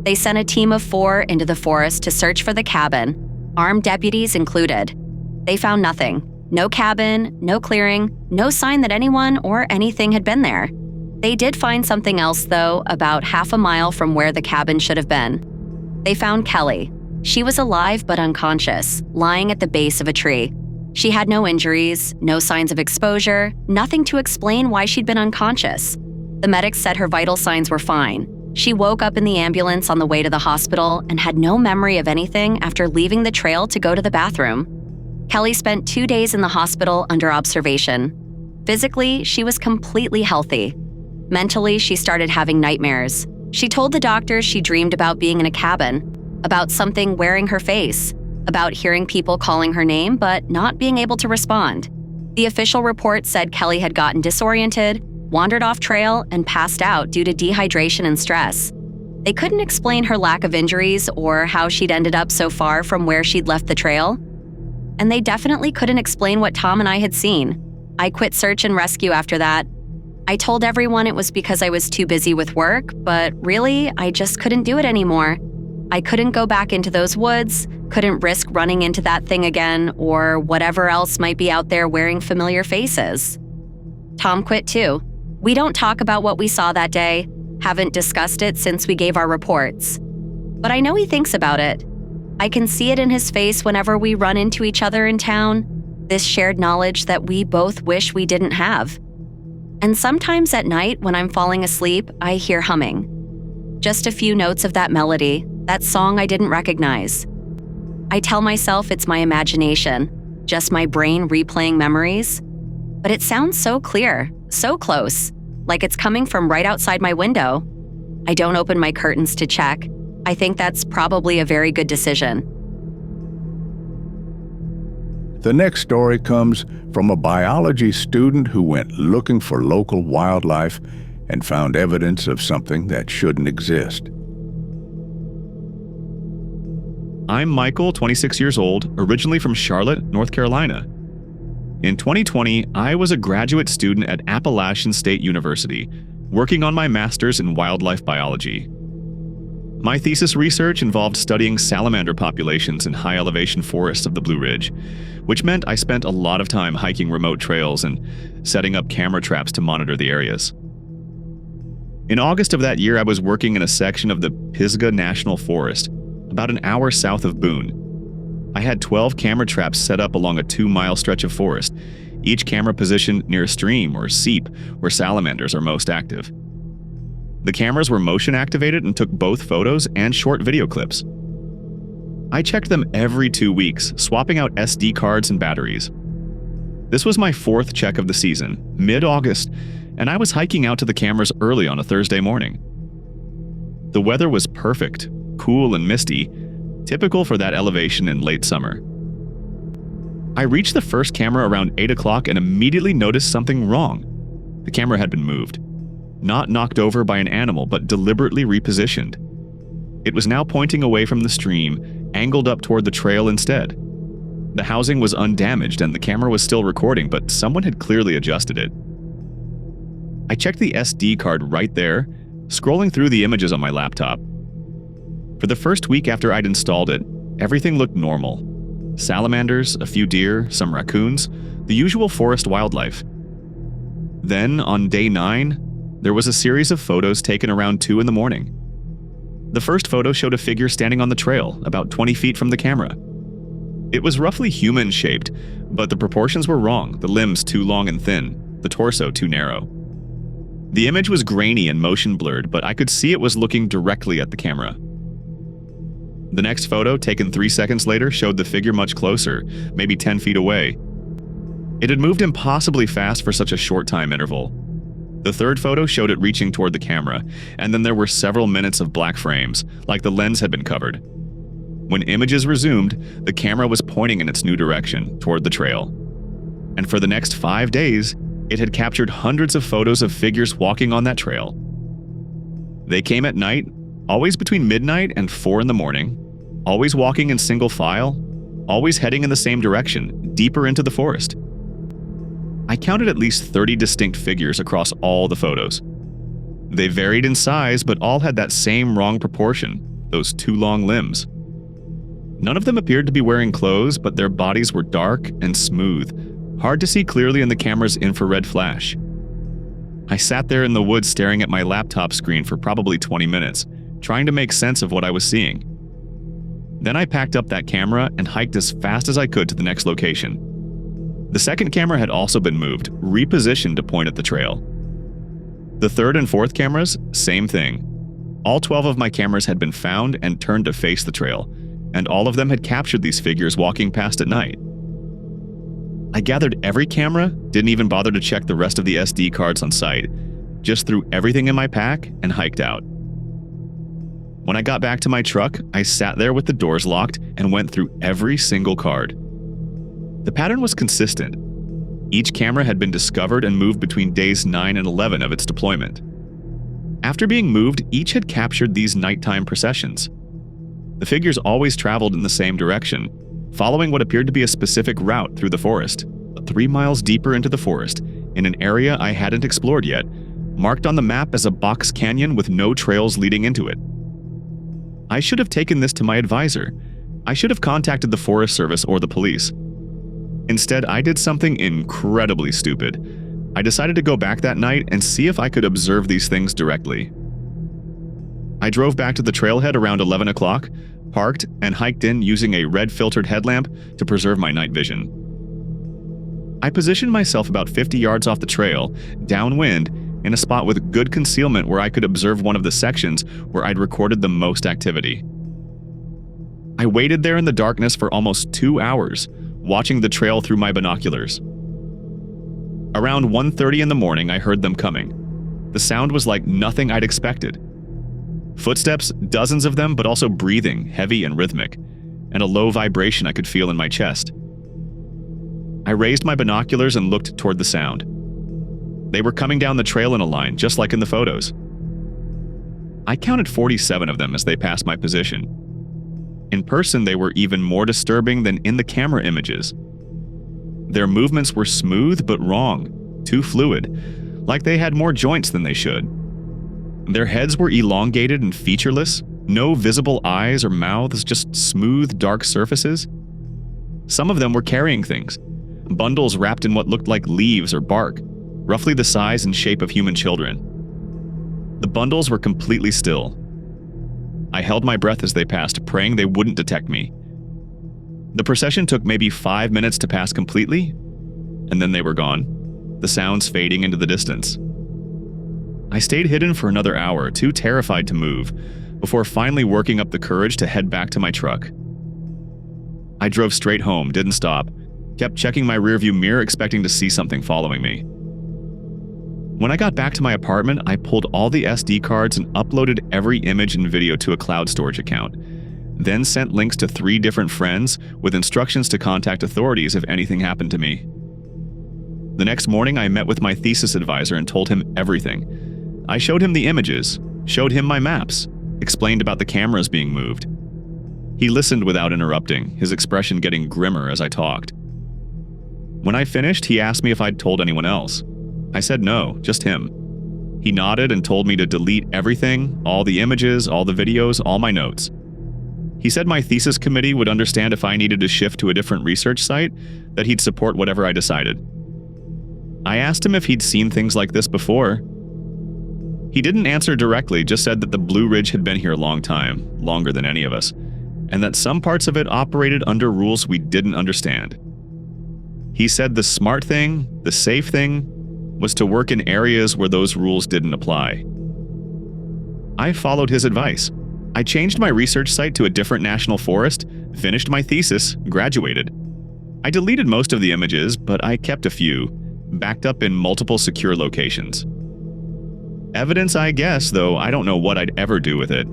They sent a team of 4 into the forest to search for the cabin, armed deputies included. They found nothing. No cabin, no clearing, no sign that anyone or anything had been there. They did find something else, though, about half a mile from where the cabin should have been. They found Kelly. She was alive but unconscious, lying at the base of a tree. She had no injuries, no signs of exposure, nothing to explain why she'd been unconscious. The medics said her vital signs were fine. She woke up in the ambulance on the way to the hospital and had no memory of anything after leaving the trail to go to the bathroom. Kelly spent 2 days in the hospital under observation. Physically, she was completely healthy. Mentally, she started having nightmares. She told the doctors she dreamed about being in a cabin, about something wearing her face, about hearing people calling her name but not being able to respond. The official report said Kelly had gotten disoriented, wandered off trail, and passed out due to dehydration and stress. They couldn't explain her lack of injuries or how she'd ended up so far from where she'd left the trail. And they definitely couldn't explain what Tom and I had seen. I quit search and rescue after that. I told everyone it was because I was too busy with work, but really, I just couldn't do it anymore. I couldn't go back into those woods, couldn't risk running into that thing again, or whatever else might be out there wearing familiar faces. Tom quit too. We don't talk about what we saw that day, haven't discussed it since we gave our reports. But I know he thinks about it. I can see it in his face whenever we run into each other in town, this shared knowledge that we both wish we didn't have. And sometimes at night when I'm falling asleep, I hear humming. Just a few notes of that melody, that song I didn't recognize. I tell myself it's my imagination, just my brain replaying memories. But it sounds so clear, so close, like it's coming from right outside my window. I don't open my curtains to check. I think that's probably a very good decision. The next story comes from a biology student who went looking for local wildlife and found evidence of something that shouldn't exist. I'm Michael, 26 years old, originally from Charlotte, North Carolina. In 2020, I was a graduate student at Appalachian State University, working on my master's in wildlife biology. My thesis research involved studying salamander populations in high-elevation forests of the Blue Ridge, which meant I spent a lot of time hiking remote trails and setting up camera traps to monitor the areas. In August of that year, I was working in a section of the Pisgah National Forest, about an hour south of Boone. I had 12 camera traps set up along a 2-mile stretch of forest, each camera positioned near a stream or seep where salamanders are most active. The cameras were motion activated and took both photos and short video clips. I checked them every 2 weeks, swapping out SD cards and batteries. This was my 4th check of the season, mid-August, and I was hiking out to the cameras early on a Thursday morning. The weather was perfect, cool and misty, typical for that elevation in late summer. I reached the first camera around 8 o'clock and immediately noticed something wrong. The camera had been moved. Not knocked over by an animal, but deliberately repositioned. It was now pointing away from the stream, angled up toward the trail instead. The housing was undamaged and the camera was still recording, but someone had clearly adjusted it. I checked the SD card right there, scrolling through the images on my laptop. For the first week after I'd installed it, everything looked normal. Salamanders, a few deer, some raccoons, the usual forest wildlife. Then, on day 9, there was a series of photos taken around 2 in the morning. The first photo showed a figure standing on the trail, about 20 feet from the camera. It was roughly human-shaped, but the proportions were wrong, the limbs too long and thin, the torso too narrow. The image was grainy and motion-blurred, but I could see it was looking directly at the camera. The next photo, taken 3 seconds later, showed the figure much closer, maybe 10 feet away. It had moved impossibly fast for such a short time interval. The third photo showed it reaching toward the camera, and then there were several minutes of black frames, like the lens had been covered. When images resumed, the camera was pointing in its new direction, toward the trail. And for the next 5 days, it had captured hundreds of photos of figures walking on that trail. They came at night, always between midnight and 4 in the morning, always walking in single file, always heading in the same direction, deeper into the forest. I counted at least 30 distinct figures across all the photos. They varied in size, but all had that same wrong proportion, those too long limbs. None of them appeared to be wearing clothes, but their bodies were dark and smooth, hard to see clearly in the camera's infrared flash. I sat there in the woods staring at my laptop screen for probably 20 minutes, trying to make sense of what I was seeing. Then I packed up that camera and hiked as fast as I could to the next location. The second camera had also been moved, repositioned to point at the trail. The third and fourth cameras, same thing. All 12 of my cameras had been found and turned to face the trail, and all of them had captured these figures walking past at night. I gathered every camera, didn't even bother to check the rest of the SD cards on site, just threw everything in my pack and hiked out. When I got back to my truck, I sat there with the doors locked and went through every single card. The pattern was consistent. Each camera had been discovered and moved between days 9 and 11 of its deployment. After being moved, each had captured these nighttime processions. The figures always traveled in the same direction, following what appeared to be a specific route through the forest, 3 miles deeper into the forest, in an area I hadn't explored yet, marked on the map as a box canyon with no trails leading into it. I should have taken this to my advisor. I should have contacted the Forest Service or the police. Instead, I did something incredibly stupid. I decided to go back that night and see if I could observe these things directly. I drove back to the trailhead around 11 o'clock, parked, and hiked in using a red filtered headlamp to preserve my night vision. I positioned myself about 50 yards off the trail, downwind, in a spot with good concealment where I could observe one of the sections where I'd recorded the most activity. I waited there in the darkness for almost 2 hours, watching the trail through my binoculars. Around 1:30 in the morning, I heard them coming. The sound was like nothing I'd expected. Footsteps, dozens of them, but also breathing, heavy and rhythmic, and a low vibration I could feel in my chest. I raised my binoculars and looked toward the sound. They were coming down the trail in a line, just like in the photos. I counted 47 of them as they passed my position. In person, they were even more disturbing than in the camera images. Their movements were smooth but wrong, too fluid, like they had more joints than they should. Their heads were elongated and featureless, no visible eyes or mouths, just smooth, dark surfaces. Some of them were carrying things, bundles wrapped in what looked like leaves or bark, roughly the size and shape of human children. The bundles were completely still. I held my breath as they passed, praying they wouldn't detect me. The procession took maybe 5 minutes to pass completely, and then they were gone, the sounds fading into the distance. I stayed hidden for another hour, too terrified to move, before finally working up the courage to head back to my truck. I drove straight home, didn't stop, kept checking my rearview mirror expecting to see something following me. When I got back to my apartment, I pulled all the SD cards and uploaded every image and video to a cloud storage account, then sent links to 3 different friends with instructions to contact authorities if anything happened to me. The next morning, I met with my thesis advisor and told him everything. I showed him the images, showed him my maps, explained about the cameras being moved. He listened without interrupting, his expression getting grimmer as I talked. When I finished, he asked me if I'd told anyone else. I said no, just him. He nodded and told me to delete everything, all the images, all the videos, all my notes. He said my thesis committee would understand if I needed to shift to a different research site, that he'd support whatever I decided. I asked him if he'd seen things like this before. He didn't answer directly, just said that the Blue Ridge had been here a long time, longer than any of us, and that some parts of it operated under rules we didn't understand. He said the smart thing, the safe thing, was to work in areas where those rules didn't apply. I followed his advice. I changed my research site to a different national forest, finished my thesis, graduated. I deleted most of the images, but I kept a few, backed up in multiple secure locations. Evidence, I guess, though I don't know what I'd ever do with it.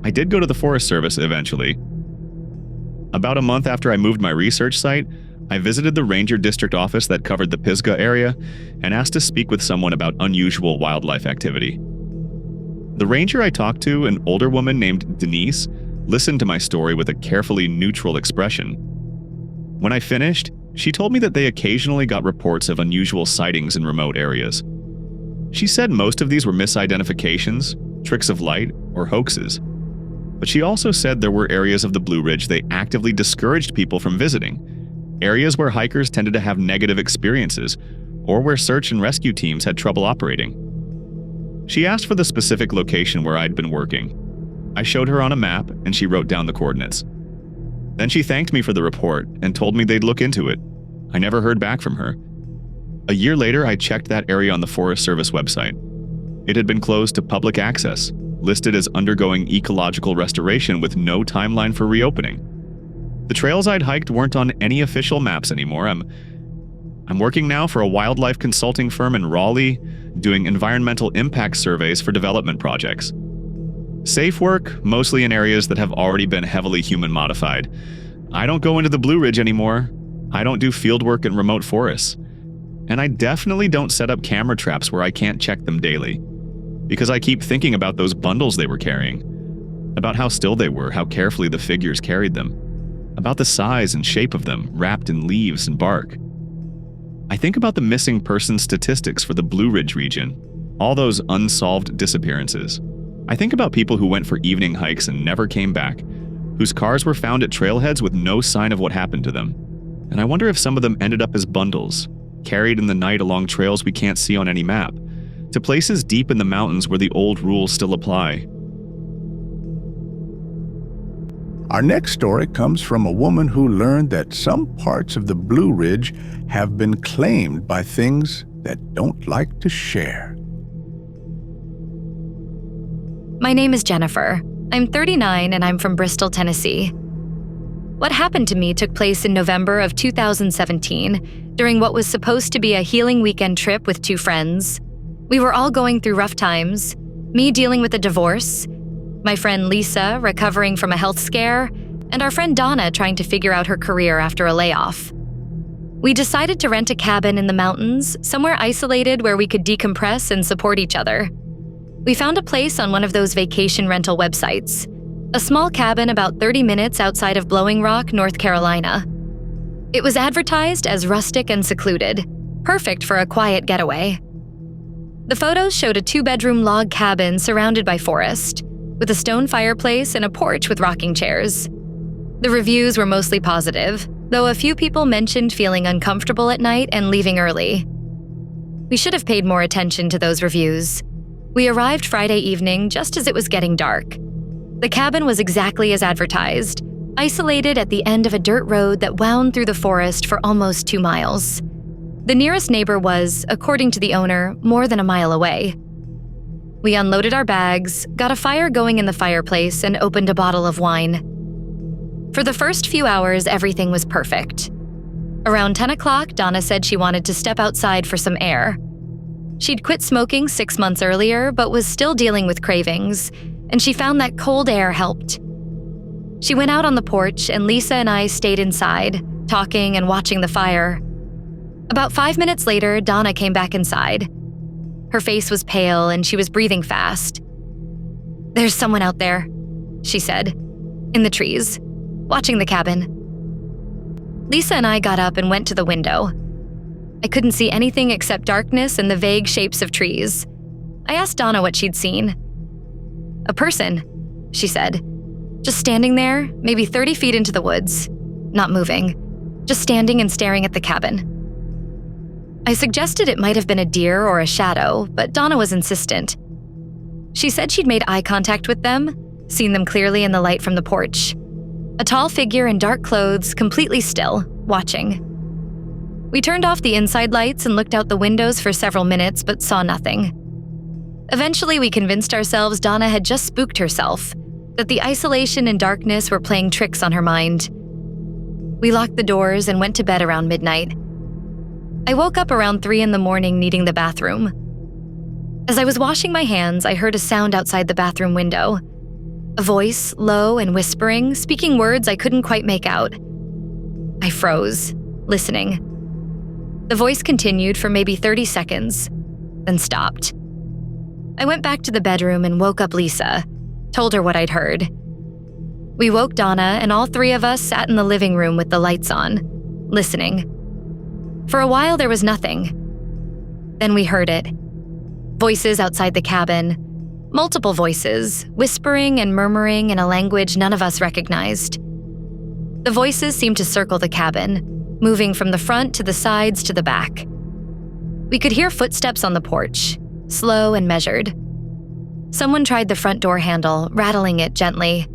I did go to the Forest Service eventually. About a month after I moved my research site, I visited the ranger district office that covered the Pisgah area and asked to speak with someone about unusual wildlife activity. The ranger I talked to, an older woman named Denise, listened to my story with a carefully neutral expression. When I finished, she told me that they occasionally got reports of unusual sightings in remote areas. She said most of these were misidentifications, tricks of light, or hoaxes. But she also said there were areas of the Blue Ridge they actively discouraged people from visiting, areas where hikers tended to have negative experiences, or where search and rescue teams had trouble operating. She asked for the specific location where I'd been working. I showed her on a map, and she wrote down the coordinates. Then she thanked me for the report and told me they'd look into it. I never heard back from her. A year later, I checked that area on the Forest Service website. It had been closed to public access, listed as undergoing ecological restoration with no timeline for reopening. The trails I'd hiked weren't on any official maps anymore. I'm working now for a wildlife consulting firm in Raleigh, doing environmental impact surveys for development projects. Safe work, mostly in areas that have already been heavily human-modified. I don't go into the Blue Ridge anymore. I don't do field work in remote forests. And I definitely don't set up camera traps where I can't check them daily. Because I keep thinking about those bundles they were carrying. About how still they were, how carefully the figures carried them. About the size and shape of them, wrapped in leaves and bark. I think about the missing person statistics for the Blue Ridge region, all those unsolved disappearances. I think about people who went for evening hikes and never came back, whose cars were found at trailheads with no sign of what happened to them. And I wonder if some of them ended up as bundles, carried in the night along trails we can't see on any map, to places deep in the mountains where the old rules still apply. Our next story comes from a woman who learned that some parts of the Blue Ridge have been claimed by things that don't like to share. My name is Jennifer. I'm 39 and I'm from Bristol, Tennessee. What happened to me took place in November of 2017 during what was supposed to be a healing weekend trip with two friends. We were all going through rough times, me dealing with a divorce, my friend Lisa recovering from a health scare, and our friend Donna trying to figure out her career after a layoff. We decided to rent a cabin in the mountains, somewhere isolated where we could decompress and support each other. We found a place on one of those vacation rental websites, a small cabin about 30 minutes outside of Blowing Rock, North Carolina. It was advertised as rustic and secluded, perfect for a quiet getaway. The photos showed a 2-bedroom log cabin surrounded by forest, with a stone fireplace and a porch with rocking chairs. The reviews were mostly positive, though a few people mentioned feeling uncomfortable at night and leaving early. We should have paid more attention to those reviews. We arrived Friday evening just as it was getting dark. The cabin was exactly as advertised, isolated at the end of a dirt road that wound through the forest for almost 2 miles. The nearest neighbor was, according to the owner, more than a mile away. We unloaded our bags, got a fire going in the fireplace, and opened a bottle of wine. For the first few hours, everything was perfect. Around 10 o'clock, Donna said she wanted to step outside for some air. She'd quit smoking 6 months earlier, but was still dealing with cravings, and she found that cold air helped. She went out on the porch, and Lisa and I stayed inside, talking and watching the fire. About 5 minutes later, Donna came back inside. Her face was pale and she was breathing fast. "There's someone out there," she said, "in the trees, watching the cabin." Lisa and I got up and went to the window. I couldn't see anything except darkness and the vague shapes of trees. I asked Donna what she'd seen. "A person," she said, "just standing there, maybe 30 feet into the woods, not moving, just standing and staring at the cabin." I suggested it might have been a deer or a shadow, but Donna was insistent. She said she'd made eye contact with them, seen them clearly in the light from the porch. A tall figure in dark clothes, completely still, watching. We turned off the inside lights and looked out the windows for several minutes, but saw nothing. Eventually, we convinced ourselves Donna had just spooked herself, that the isolation and darkness were playing tricks on her mind. We locked the doors and went to bed around midnight. I woke up around 3 in the morning needing the bathroom. As I was washing my hands, I heard a sound outside the bathroom window. A voice, low and whispering, speaking words I couldn't quite make out. I froze, listening. The voice continued for maybe 30 seconds, then stopped. I went back to the bedroom and woke up Lisa, told her what I'd heard. We woke Donna, and all 3 of us sat in the living room with the lights on, listening. For a while, there was nothing. Then we heard it. Voices outside the cabin. Multiple voices, whispering and murmuring in a language none of us recognized. The voices seemed to circle the cabin, moving from the front to the sides to the back. We could hear footsteps on the porch, slow and measured. Someone tried the front door handle, rattling it gently.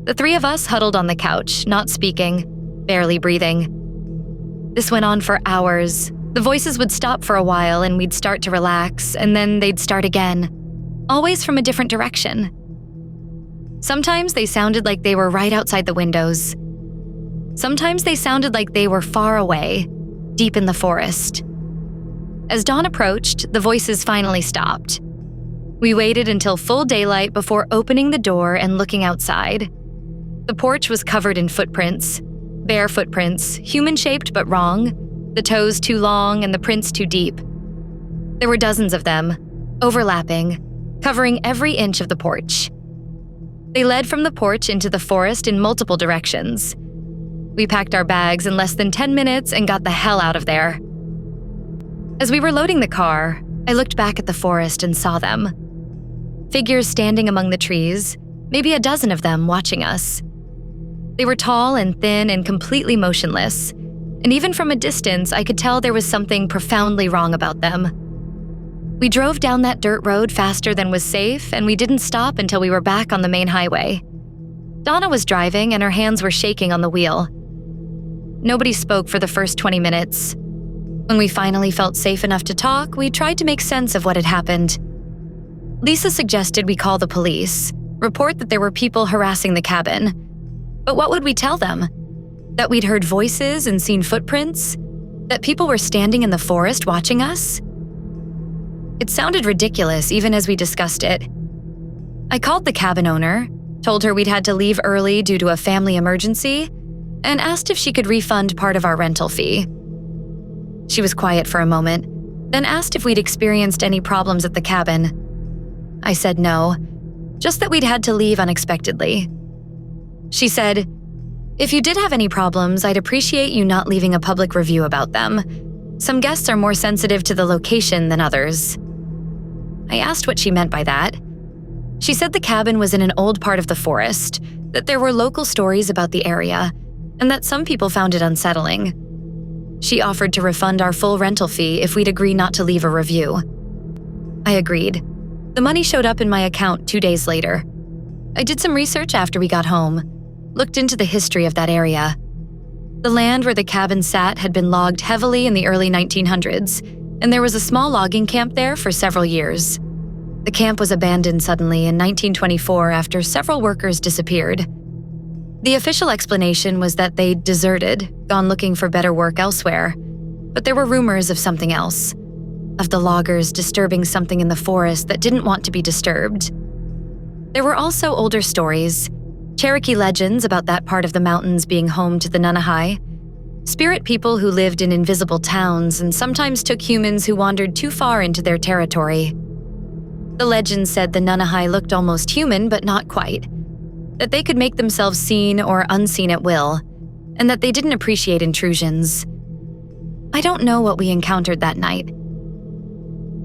The 3 of us huddled on the couch, not speaking, barely breathing. This went on for hours. The voices would stop for a while and we'd start to relax, and then they'd start again, always from a different direction. Sometimes they sounded like they were right outside the windows. Sometimes they sounded like they were far away, deep in the forest. As dawn approached, the voices finally stopped. We waited until full daylight before opening the door and looking outside. The porch was covered in footprints, bare footprints, human-shaped but wrong, the toes too long and the prints too deep. There were dozens of them, overlapping, covering every inch of the porch. They led from the porch into the forest in multiple directions. We packed our bags in less than 10 minutes and got the hell out of there. As we were loading the car, I looked back at the forest and saw them. Figures standing among the trees, maybe a dozen of them watching us. They were tall and thin and completely motionless, and even from a distance, I could tell there was something profoundly wrong about them. We drove down that dirt road faster than was safe, and we didn't stop until we were back on the main highway. Donna was driving, and her hands were shaking on the wheel. Nobody spoke for the first 20 minutes. When we finally felt safe enough to talk, we tried to make sense of what had happened. Lisa suggested we call the police, report that there were people harassing the cabin. But what would we tell them? That we'd heard voices and seen footprints? That people were standing in the forest watching us? It sounded ridiculous even as we discussed it. I called the cabin owner, told her we'd had to leave early due to a family emergency, and asked if she could refund part of our rental fee. She was quiet for a moment, then asked if we'd experienced any problems at the cabin. I said no, just that we'd had to leave unexpectedly. She said, "If you did have any problems, I'd appreciate you not leaving a public review about them. Some guests are more sensitive to the location than others." I asked what she meant by that. She said the cabin was in an old part of the forest, that there were local stories about the area, and that some people found it unsettling. She offered to refund our full rental fee if we'd agree not to leave a review. I agreed. The money showed up in my account 2 days later. I did some research after we got home, looked into the history of that area. The land where the cabin sat had been logged heavily in the early 1900s, and there was a small logging camp there for several years. The camp was abandoned suddenly in 1924 after several workers disappeared. The official explanation was that they'd deserted, gone looking for better work elsewhere, but there were rumors of something else, of the loggers disturbing something in the forest that didn't want to be disturbed. There were also older stories, Cherokee legends about that part of the mountains being home to the Nunahai, spirit people who lived in invisible towns and sometimes took humans who wandered too far into their territory. The legends said the Nunahai looked almost human, but not quite, that they could make themselves seen or unseen at will, and that they didn't appreciate intrusions. I don't know what we encountered that night.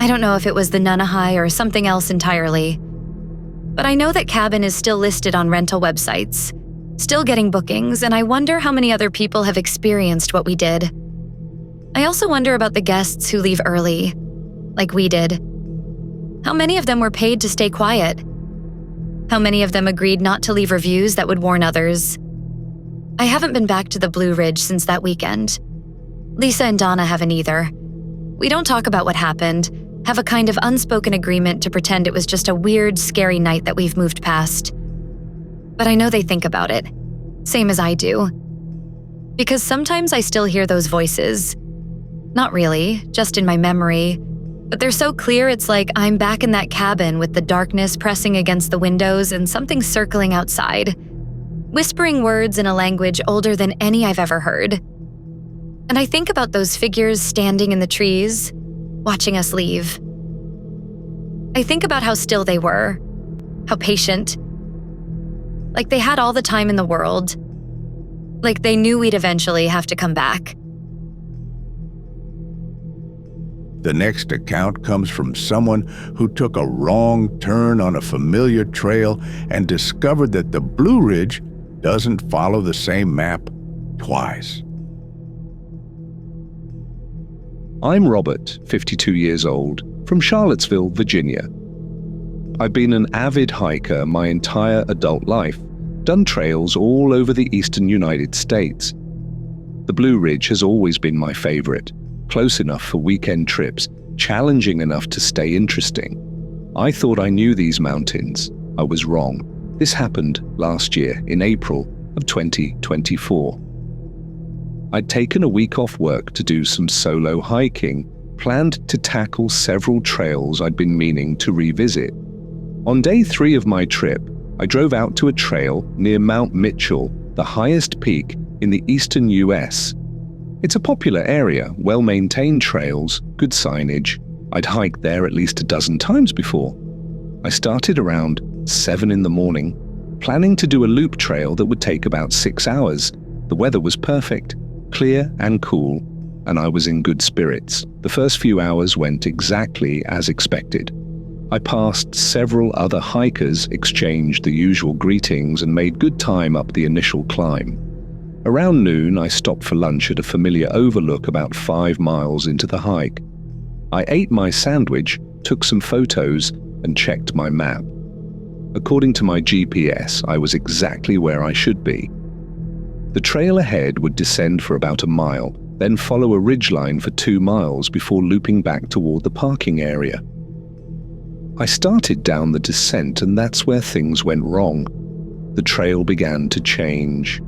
I don't know if it was the Nunahai or something else entirely, but I know that cabin is still listed on rental websites, still getting bookings, and I wonder how many other people have experienced what we did. I also wonder about the guests who leave early, like we did. How many of them were paid to stay quiet? How many of them agreed not to leave reviews that would warn others? I haven't been back to the Blue Ridge since that weekend. Lisa and Donna haven't either. We don't talk about what happened, have a kind of unspoken agreement to pretend it was just a weird, scary night that we've moved past. But I know they think about it, same as I do. Because sometimes I still hear those voices. Not really, just in my memory, but they're so clear it's like I'm back in that cabin with the darkness pressing against the windows and something circling outside, whispering words in a language older than any I've ever heard. And I think about those figures standing in the trees, watching us leave. I think about how still they were, how patient, like they had all the time in the world, like they knew we'd eventually have to come back. The next account comes from someone who took a wrong turn on a familiar trail and discovered that the Blue Ridge doesn't follow the same map twice. I'm Robert, 52 years old, from Charlottesville, Virginia. I've been an avid hiker my entire adult life, done trails all over the eastern United States. The Blue Ridge has always been my favorite, close enough for weekend trips, challenging enough to stay interesting. I thought I knew these mountains. I was wrong. This happened last year in April of 2024. I'd taken a week off work to do some solo hiking, planned to tackle several trails I'd been meaning to revisit. On day 3 of my trip, I drove out to a trail near Mount Mitchell, the highest peak in the eastern US. It's a popular area, well-maintained trails, good signage. I'd hiked there at least a dozen times before. I started around 7 in the morning, planning to do a loop trail that would take about 6 hours. The weather was perfect, clear and cool, and I was in good spirits. The first few hours went exactly as expected. I passed several other hikers, exchanged the usual greetings, and made good time up the initial climb. Around noon, I stopped for lunch at a familiar overlook about 5 miles into the hike. I ate my sandwich, took some photos, and checked my map. According to my GPS, I was exactly where I should be. The trail ahead would descend for about a mile, then follow a ridgeline for 2 miles before looping back toward the parking area. I started down the descent, and that's where things went wrong. The trail began to change.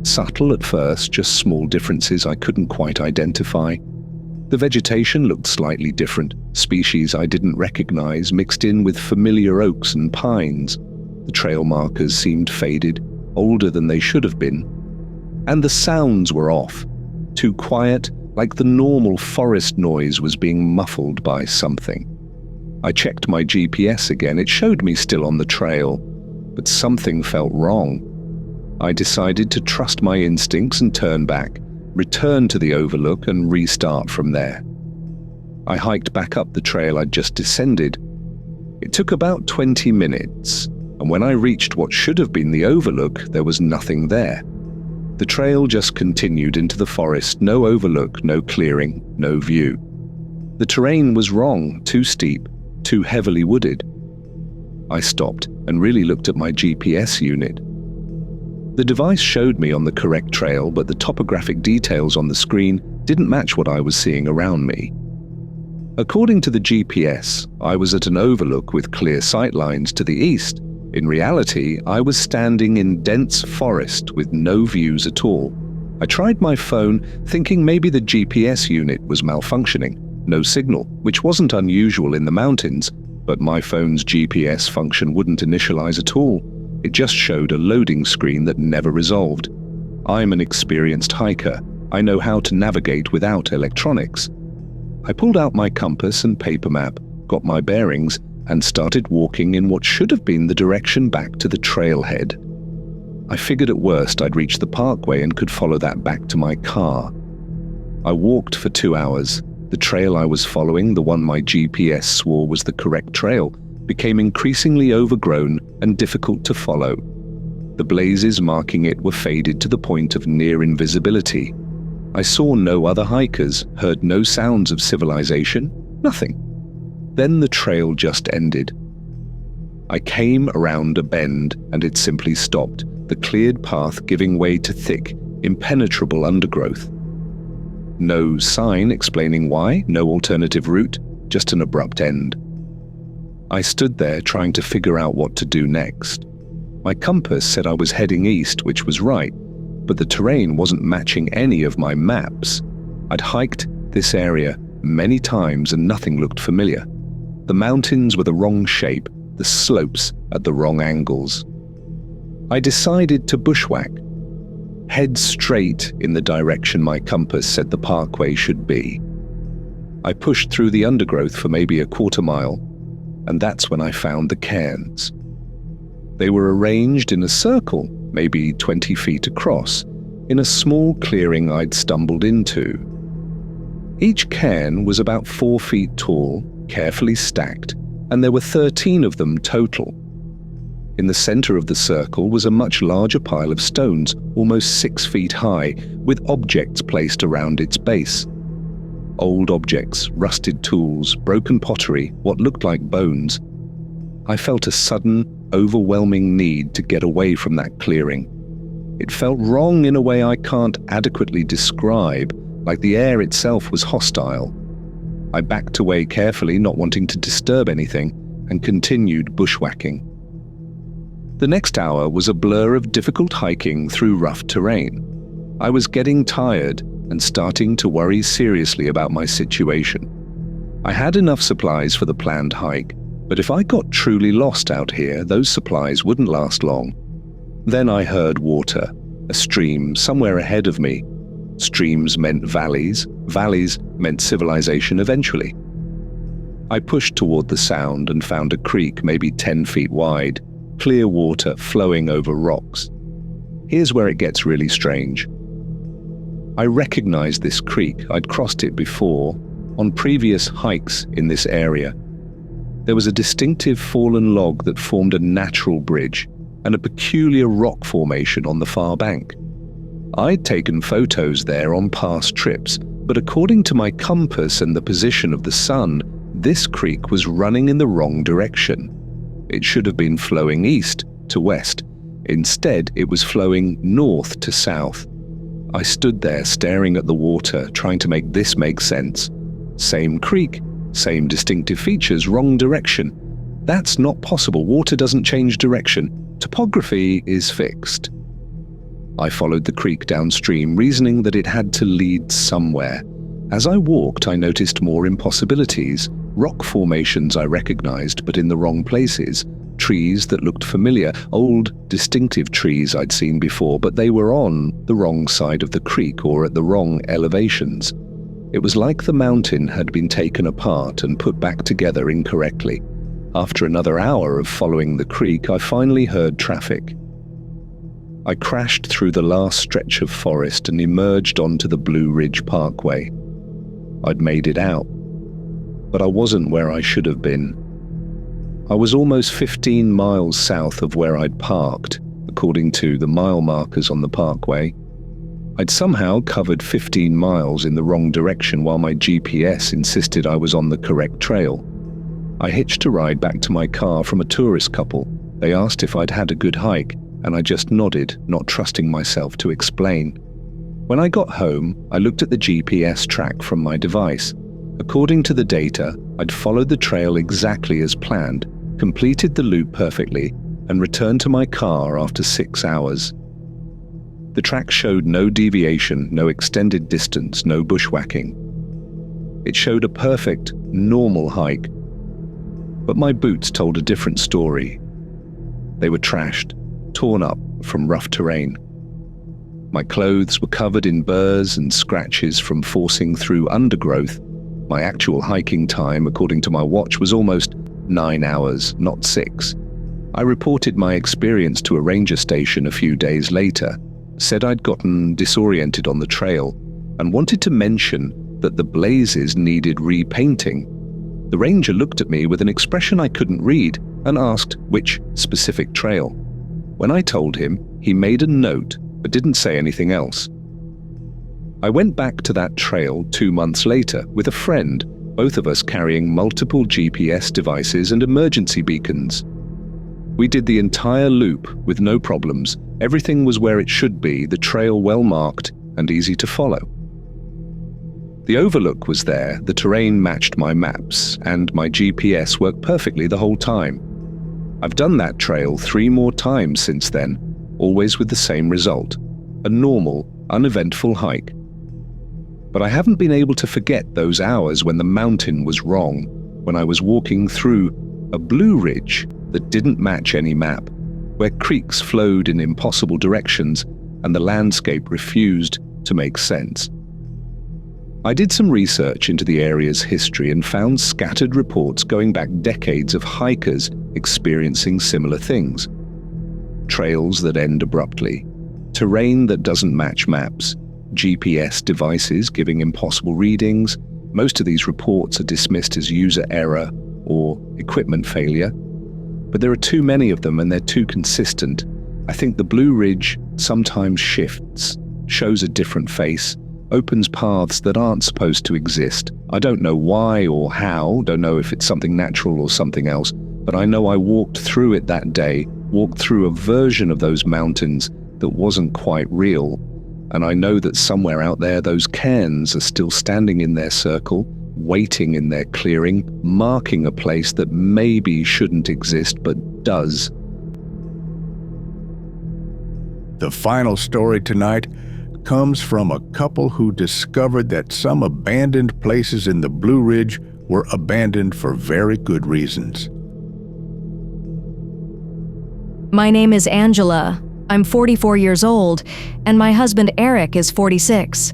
Subtle at first, just small differences I couldn't quite identify. The vegetation looked slightly different, species I didn't recognize mixed in with familiar oaks and pines. The trail markers seemed faded, older than they should have been. And the sounds were off, too quiet, like the normal forest noise was being muffled by something. I checked my GPS again. It showed me still on the trail, but something felt wrong. I decided to trust my instincts and turn back, return to the overlook and restart from there. I hiked back up the trail I'd just descended. It took about 20 minutes, and when I reached what should have been the overlook, there was nothing there. The trail just continued into the forest, no overlook, no clearing, no view. The terrain was wrong, too steep, too heavily wooded. I stopped and really looked at my GPS unit. The device showed me on the correct trail, but the topographic details on the screen didn't match what I was seeing around me. According to the GPS, I was at an overlook with clear sightlines to the east. In reality, I was standing in dense forest with no views at all. I tried my phone, thinking maybe the GPS unit was malfunctioning. No signal, which wasn't unusual in the mountains, but my phone's GPS function wouldn't initialize at all. It just showed a loading screen that never resolved. I'm an experienced hiker. I know how to navigate without electronics. I pulled out my compass and paper map, got my bearings, and started walking in what should have been the direction back to the trailhead. I figured at worst I'd reach the parkway and could follow that back to my car. I walked for 2 hours. The trail I was following, the one my GPS swore was the correct trail, became increasingly overgrown and difficult to follow. The blazes marking it were faded to the point of near invisibility. I saw no other hikers, heard no sounds of civilization, nothing. Then the trail just ended. I came around a bend and it simply stopped, the cleared path giving way to thick, impenetrable undergrowth. No sign explaining why, no alternative route, just an abrupt end. I stood there trying to figure out what to do next. My compass said I was heading east, which was right, but the terrain wasn't matching any of my maps. I'd hiked this area many times and nothing looked familiar. The mountains were the wrong shape, the slopes at the wrong angles. I decided to bushwhack. Head straight in the direction my compass said the parkway should be. I pushed through the undergrowth for maybe a quarter mile, and that's when I found the cairns. They were arranged in a circle, maybe 20 feet across, in a small clearing I'd stumbled into. Each cairn was about 4 feet tall, carefully stacked, and there were 13 of them total. In the center of the circle was a much larger pile of stones, almost 6 feet high, with objects placed around its base. Old objects, rusted tools, broken pottery, what looked like bones. I felt a sudden, overwhelming need to get away from that clearing. It felt wrong in a way I can't adequately describe, like the air itself was hostile. I backed away carefully, not wanting to disturb anything, and continued bushwhacking. The next hour was a blur of difficult hiking through rough terrain. I was getting tired and starting to worry seriously about my situation. I had enough supplies for the planned hike, but if I got truly lost out here, those supplies wouldn't last long. Then I heard water, a stream somewhere ahead of me. Streams meant valleys, valleys meant civilization eventually. I pushed toward the sound and found a creek maybe 10 feet wide, clear water flowing over rocks. Here's where it gets really strange. I recognized this creek. I'd crossed it before, on previous hikes in this area. There was a distinctive fallen log that formed a natural bridge and a peculiar rock formation on the far bank. I'd taken photos there on past trips, but according to my compass and the position of the sun, this creek was running in the wrong direction. It should have been flowing east to west. Instead, it was flowing north to south. I stood there staring at the water, trying to make this make sense. Same creek, same distinctive features, wrong direction. That's not possible. Water doesn't change direction. Topography is fixed. I followed the creek downstream, reasoning that it had to lead somewhere. As I walked, I noticed more impossibilities. Rock formations I recognized, but in the wrong places. Trees that looked familiar, old, distinctive trees I'd seen before, but they were on the wrong side of the creek or at the wrong elevations. It was like the mountain had been taken apart and put back together incorrectly. After another hour of following the creek, I finally heard traffic. I crashed through the last stretch of forest and emerged onto the Blue Ridge Parkway. I'd made it out, but I wasn't where I should have been. I was almost 15 miles south of where I'd parked, according to the mile markers on the parkway. I'd somehow covered 15 miles in the wrong direction while my GPS insisted I was on the correct trail. I hitched a ride back to my car from a tourist couple. They asked if I'd had a good hike, and I just nodded, not trusting myself to explain. When I got home, I looked at the GPS track from my device. According to the data, I'd followed the trail exactly as planned, completed the loop perfectly, and returned to my car after 6 hours. The track showed no deviation, no extended distance, no bushwhacking. It showed a perfect, normal hike. But my boots told a different story. They were trashed, torn up from rough terrain. My clothes were covered in burrs and scratches from forcing through undergrowth. My actual hiking time, according to my watch, was almost 9 hours, not 6. I reported my experience to a ranger station a few days later, said I'd gotten disoriented on the trail, and wanted to mention that the blazes needed repainting. The ranger looked at me with an expression I couldn't read and asked which specific trail. When I told him, he made a note but didn't say anything else. I went back to that trail 2 months later with a friend, both of us carrying multiple GPS devices and emergency beacons. We did the entire loop with no problems. Everything was where it should be, the trail well marked and easy to follow. The overlook was there, the terrain matched my maps, and my GPS worked perfectly the whole time. I've done that trail 3 more times since then, always with the same result, a normal, uneventful hike. But I haven't been able to forget those hours when the mountain was wrong, when I was walking through a blue ridge that didn't match any map, where creeks flowed in impossible directions and the landscape refused to make sense. I did some research into the area's history and found scattered reports going back decades of hikers experiencing similar things. Trails that end abruptly, terrain that doesn't match maps, GPS devices giving impossible readings. Most of these reports are dismissed as user error or equipment failure, but there are too many of them and they're too consistent. I think the Blue Ridge sometimes shifts, shows a different face, opens paths that aren't supposed to exist. I don't know why or how, don't know if it's something natural or something else, but I know I walked through it that day, walked through a version of those mountains that wasn't quite real. And I know that somewhere out there those cairns are still standing in their circle, waiting in their clearing, marking a place that maybe shouldn't exist but does. The final story tonight comes from a couple who discovered that some abandoned places in the Blue Ridge were abandoned for very good reasons. My name is Angela. I'm 44 years old, and my husband Eric is 46.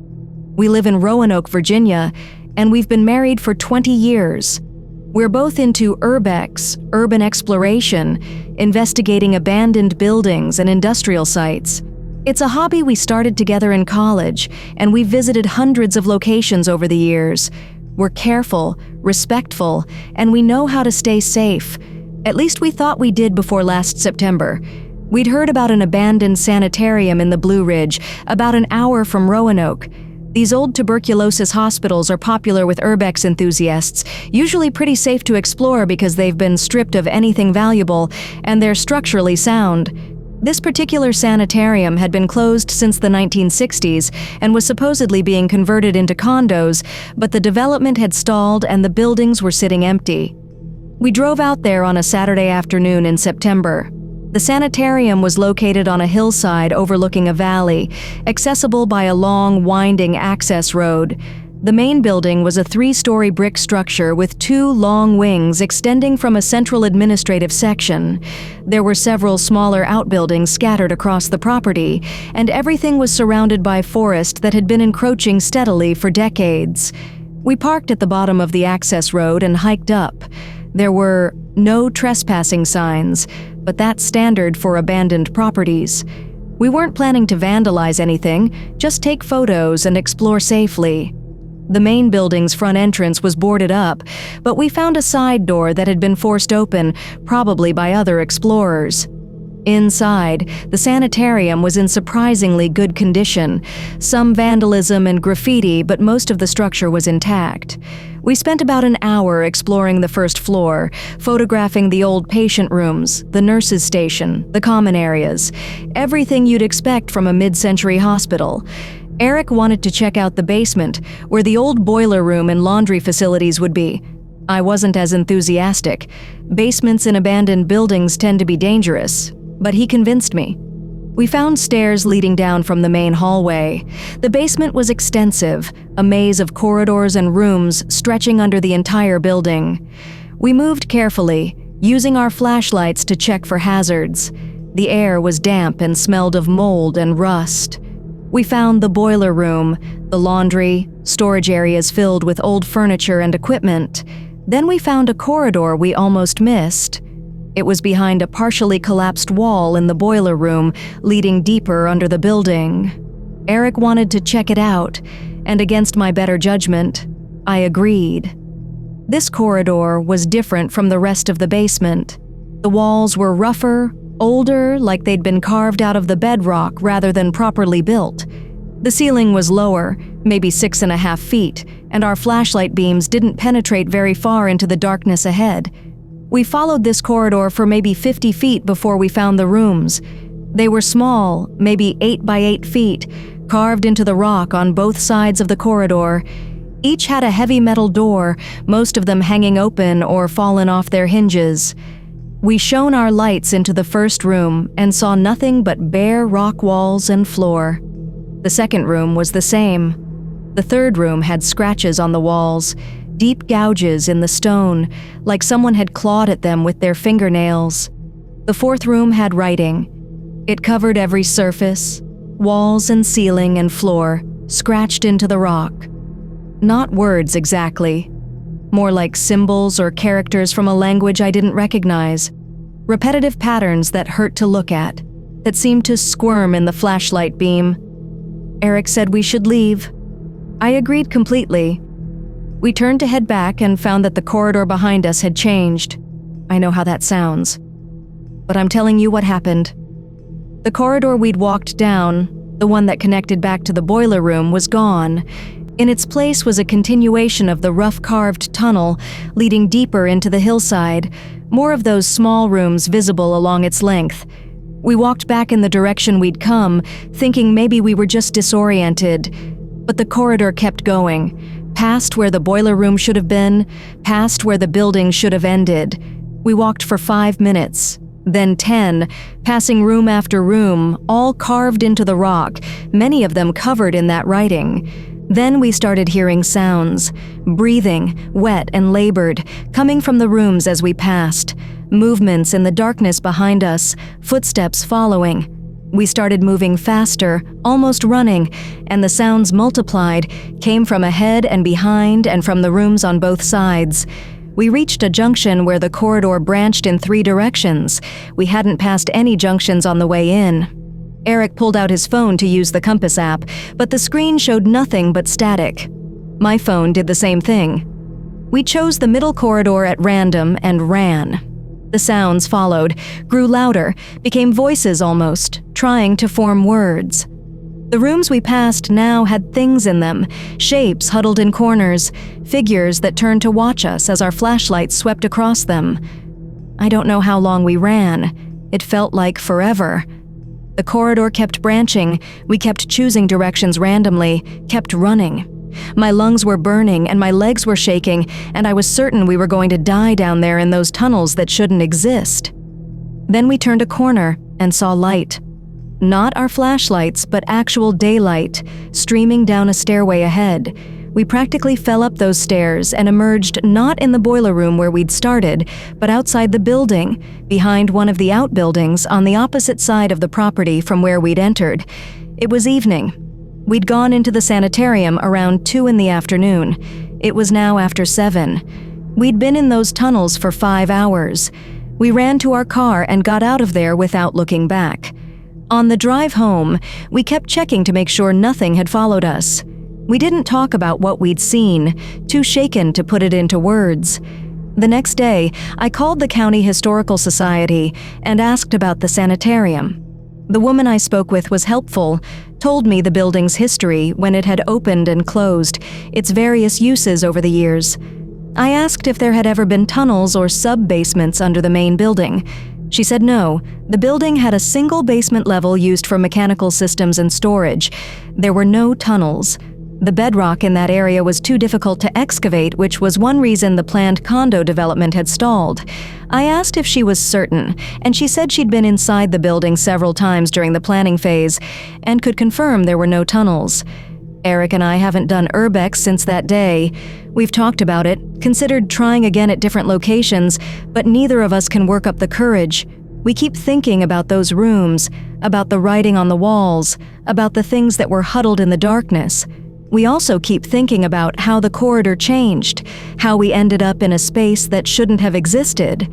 We live in Roanoke, Virginia, and we've been married for 20 years. We're both into urbex, urban exploration, investigating abandoned buildings and industrial sites. It's a hobby we started together in college, and we've visited hundreds of locations over the years. We're careful, respectful, and we know how to stay safe. At least we thought we did before last September. We'd heard about an abandoned sanitarium in the Blue Ridge, about an hour from Roanoke. These old tuberculosis hospitals are popular with urbex enthusiasts, usually pretty safe to explore because they've been stripped of anything valuable, and they're structurally sound. This particular sanitarium had been closed since the 1960s and was supposedly being converted into condos, but the development had stalled and the buildings were sitting empty. We drove out there on a Saturday afternoon in September. The sanitarium was located on a hillside overlooking a valley, accessible by a long, winding access road. The main building was a 3-story brick structure with 2 long wings extending from a central administrative section. There were several smaller outbuildings scattered across the property, and everything was surrounded by forest that had been encroaching steadily for decades. We parked at the bottom of the access road and hiked up. There were no trespassing signs, but that's standard for abandoned properties. We weren't planning to vandalize anything, just take photos and explore safely. The main building's front entrance was boarded up, but we found a side door that had been forced open, probably by other explorers. Inside, the sanitarium was in surprisingly good condition. Some vandalism and graffiti, but most of the structure was intact. We spent about an hour exploring the first floor, photographing the old patient rooms, the nurses' station, the common areas, everything you'd expect from a mid-century hospital. Eric wanted to check out the basement, where the old boiler room and laundry facilities would be. I wasn't as enthusiastic. Basements in abandoned buildings tend to be dangerous, but he convinced me. We found stairs leading down from the main hallway. The basement was extensive, a maze of corridors and rooms stretching under the entire building. We moved carefully, using our flashlights to check for hazards. The air was damp and smelled of mold and rust. We found the boiler room, the laundry, storage areas filled with old furniture and equipment. Then we found a corridor we almost missed. It was behind a partially collapsed wall in the boiler room, leading deeper under the building. Eric wanted to check it out, and against my better judgment, I agreed. This corridor was different from the rest of the basement. The walls were rougher, older, like they'd been carved out of the bedrock rather than properly built. The ceiling was lower, maybe 6.5 feet, and our flashlight beams didn't penetrate very far into the darkness ahead. We followed this corridor for maybe 50 feet before we found the rooms. They were small, maybe 8 by 8 feet, carved into the rock on both sides of the corridor. Each had a heavy metal door, most of them hanging open or fallen off their hinges. We shone our lights into the first room and saw nothing but bare rock walls and floor. The second room was the same. The third room had scratches on the walls, deep gouges in the stone, like someone had clawed at them with their fingernails. The fourth room had writing. It covered every surface, walls and ceiling and floor, scratched into the rock. Not words exactly, more like symbols or characters from a language I didn't recognize. Repetitive patterns that hurt to look at, that seemed to squirm in the flashlight beam. Eric said we should leave. I agreed completely. We turned to head back and found that the corridor behind us had changed. I know how that sounds. But I'm telling you what happened. The corridor we'd walked down, the one that connected back to the boiler room, was gone. In its place was a continuation of the rough carved tunnel leading deeper into the hillside, more of those small rooms visible along its length. We walked back in the direction we'd come, thinking maybe we were just disoriented. But the corridor kept going. Past where the boiler room should have been, past where the building should have ended. We walked for 5 minutes. Then 10, passing room after room, all carved into the rock, many of them covered in that writing. Then we started hearing sounds, breathing, wet and labored, coming from the rooms as we passed, movements in the darkness behind us, footsteps following. We started moving faster, almost running, and the sounds multiplied, came from ahead and behind and from the rooms on both sides. We reached a junction where the corridor branched in 3 directions. We hadn't passed any junctions on the way in. Eric pulled out his phone to use the compass app, but the screen showed nothing but static. My phone did the same thing. We chose the middle corridor at random and ran. The sounds followed, grew louder, became voices almost, trying to form words. The rooms we passed now had things in them, shapes huddled in corners, figures that turned to watch us as our flashlights swept across them. I don't know how long we ran. It felt like forever. The corridor kept branching, we kept choosing directions randomly, kept running. My lungs were burning and my legs were shaking, and I was certain we were going to die down there in those tunnels that shouldn't exist. Then we turned a corner and saw light. Not our flashlights, but actual daylight, streaming down a stairway ahead. We practically fell up those stairs and emerged not in the boiler room where we'd started, but outside the building, behind one of the outbuildings on the opposite side of the property from where we'd entered. It was evening. We'd gone into the sanitarium around 2 in the afternoon. It was now after 7. We'd been in those tunnels for 5 hours. We ran to our car and got out of there without looking back. On the drive home, we kept checking to make sure nothing had followed us. We didn't talk about what we'd seen, too shaken to put it into words. The next day, I called the County Historical Society and asked about the sanitarium. The woman I spoke with was helpful, told me the building's history when it had opened and closed, its various uses over the years. I asked if there had ever been tunnels or sub-basements under the main building. She said no, the building had a single basement level used for mechanical systems and storage. There were no tunnels. The bedrock in that area was too difficult to excavate, which was one reason the planned condo development had stalled. I asked if she was certain, and she said she'd been inside the building several times during the planning phase and could confirm there were no tunnels. Eric and I haven't done urbex since that day. We've talked about it, considered trying again at different locations, but neither of us can work up the courage. We keep thinking about those rooms, about the writing on the walls, about the things that were huddled in the darkness. We also keep thinking about how the corridor changed, how we ended up in a space that shouldn't have existed.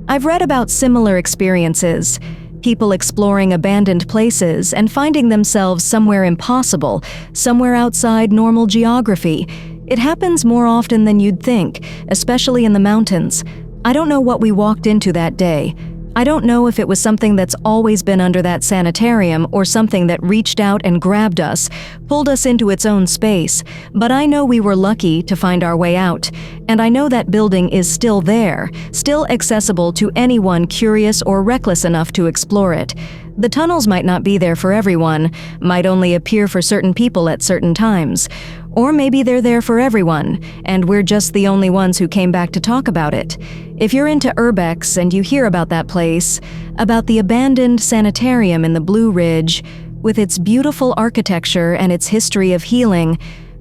I've read about similar experiences, people exploring abandoned places and finding themselves somewhere impossible, somewhere outside normal geography. It happens more often than you'd think, especially in the mountains. I don't know what we walked into that day. I don't know if it was something that's always been under that sanitarium or something that reached out and grabbed us, pulled us into its own space, but I know we were lucky to find our way out, and I know that building is still there, still accessible to anyone curious or reckless enough to explore it. The tunnels might not be there for everyone, might only appear for certain people at certain times. Or maybe they're there for everyone, and we're just the only ones who came back to talk about it. If you're into urbex and you hear about that place, about the abandoned sanitarium in the Blue Ridge, with its beautiful architecture and its history of healing,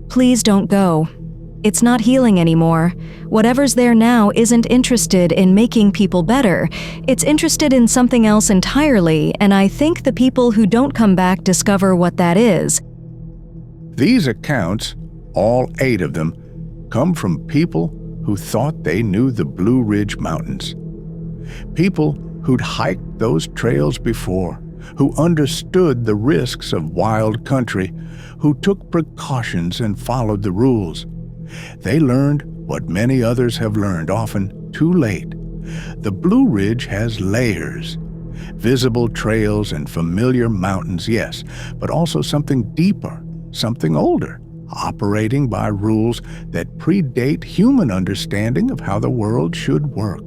please don't go. It's not healing anymore. Whatever's there now isn't interested in making people better. It's interested in something else entirely, and I think the people who don't come back discover what that is. These accounts, all 8 of them, come from people who thought they knew the Blue Ridge Mountains. People who'd hiked those trails before, who understood the risks of wild country, who took precautions and followed the rules. They learned what many others have learned, often too late. The Blue Ridge has layers. Visible trails and familiar mountains, yes, but also something deeper, something older, operating by rules that predate human understanding of how the world should work.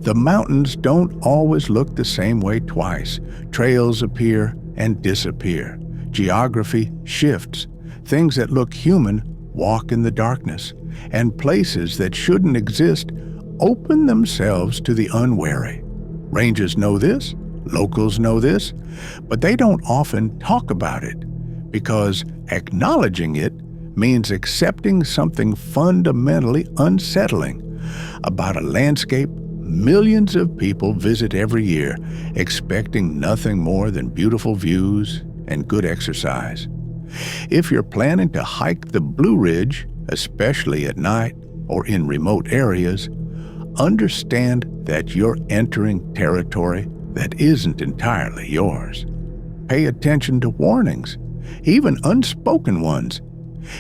The mountains don't always look the same way twice. Trails appear and disappear. Geography shifts. Things that look human walk in the darkness, and places that shouldn't exist open themselves to the unwary. Rangers know this, locals know this, but they don't often talk about it because acknowledging it means accepting something fundamentally unsettling about a landscape millions of people visit every year, expecting nothing more than beautiful views and good exercise. If you're planning to hike the Blue Ridge, especially at night or in remote areas, understand that you're entering territory that isn't entirely yours. Pay attention to warnings, even unspoken ones.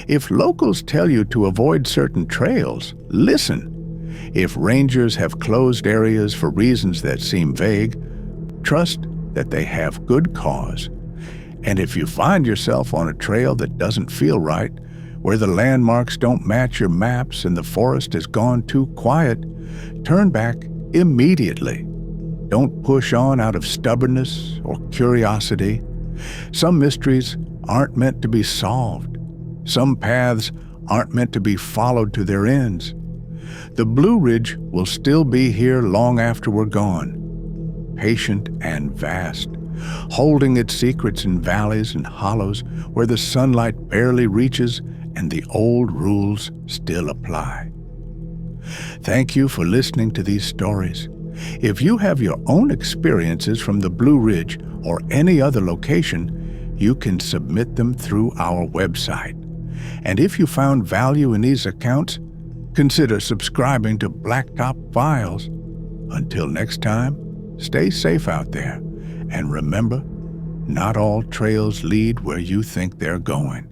If locals tell you to avoid certain trails, listen. If rangers have closed areas for reasons that seem vague, trust that they have good cause. And if you find yourself on a trail that doesn't feel right, where the landmarks don't match your maps and the forest has gone too quiet, turn back immediately. Don't push on out of stubbornness or curiosity. Some mysteries aren't meant to be solved. Some paths aren't meant to be followed to their ends. The Blue Ridge will still be here long after we're gone, patient and vast, holding its secrets in valleys and hollows where the sunlight barely reaches and the old rules still apply. Thank you for listening to these stories. If you have your own experiences from the Blue Ridge or any other location, you can submit them through our website. And if you found value in these accounts, consider subscribing to Blacktop Files. Until next time, stay safe out there. And remember, not all trails lead where you think they're going.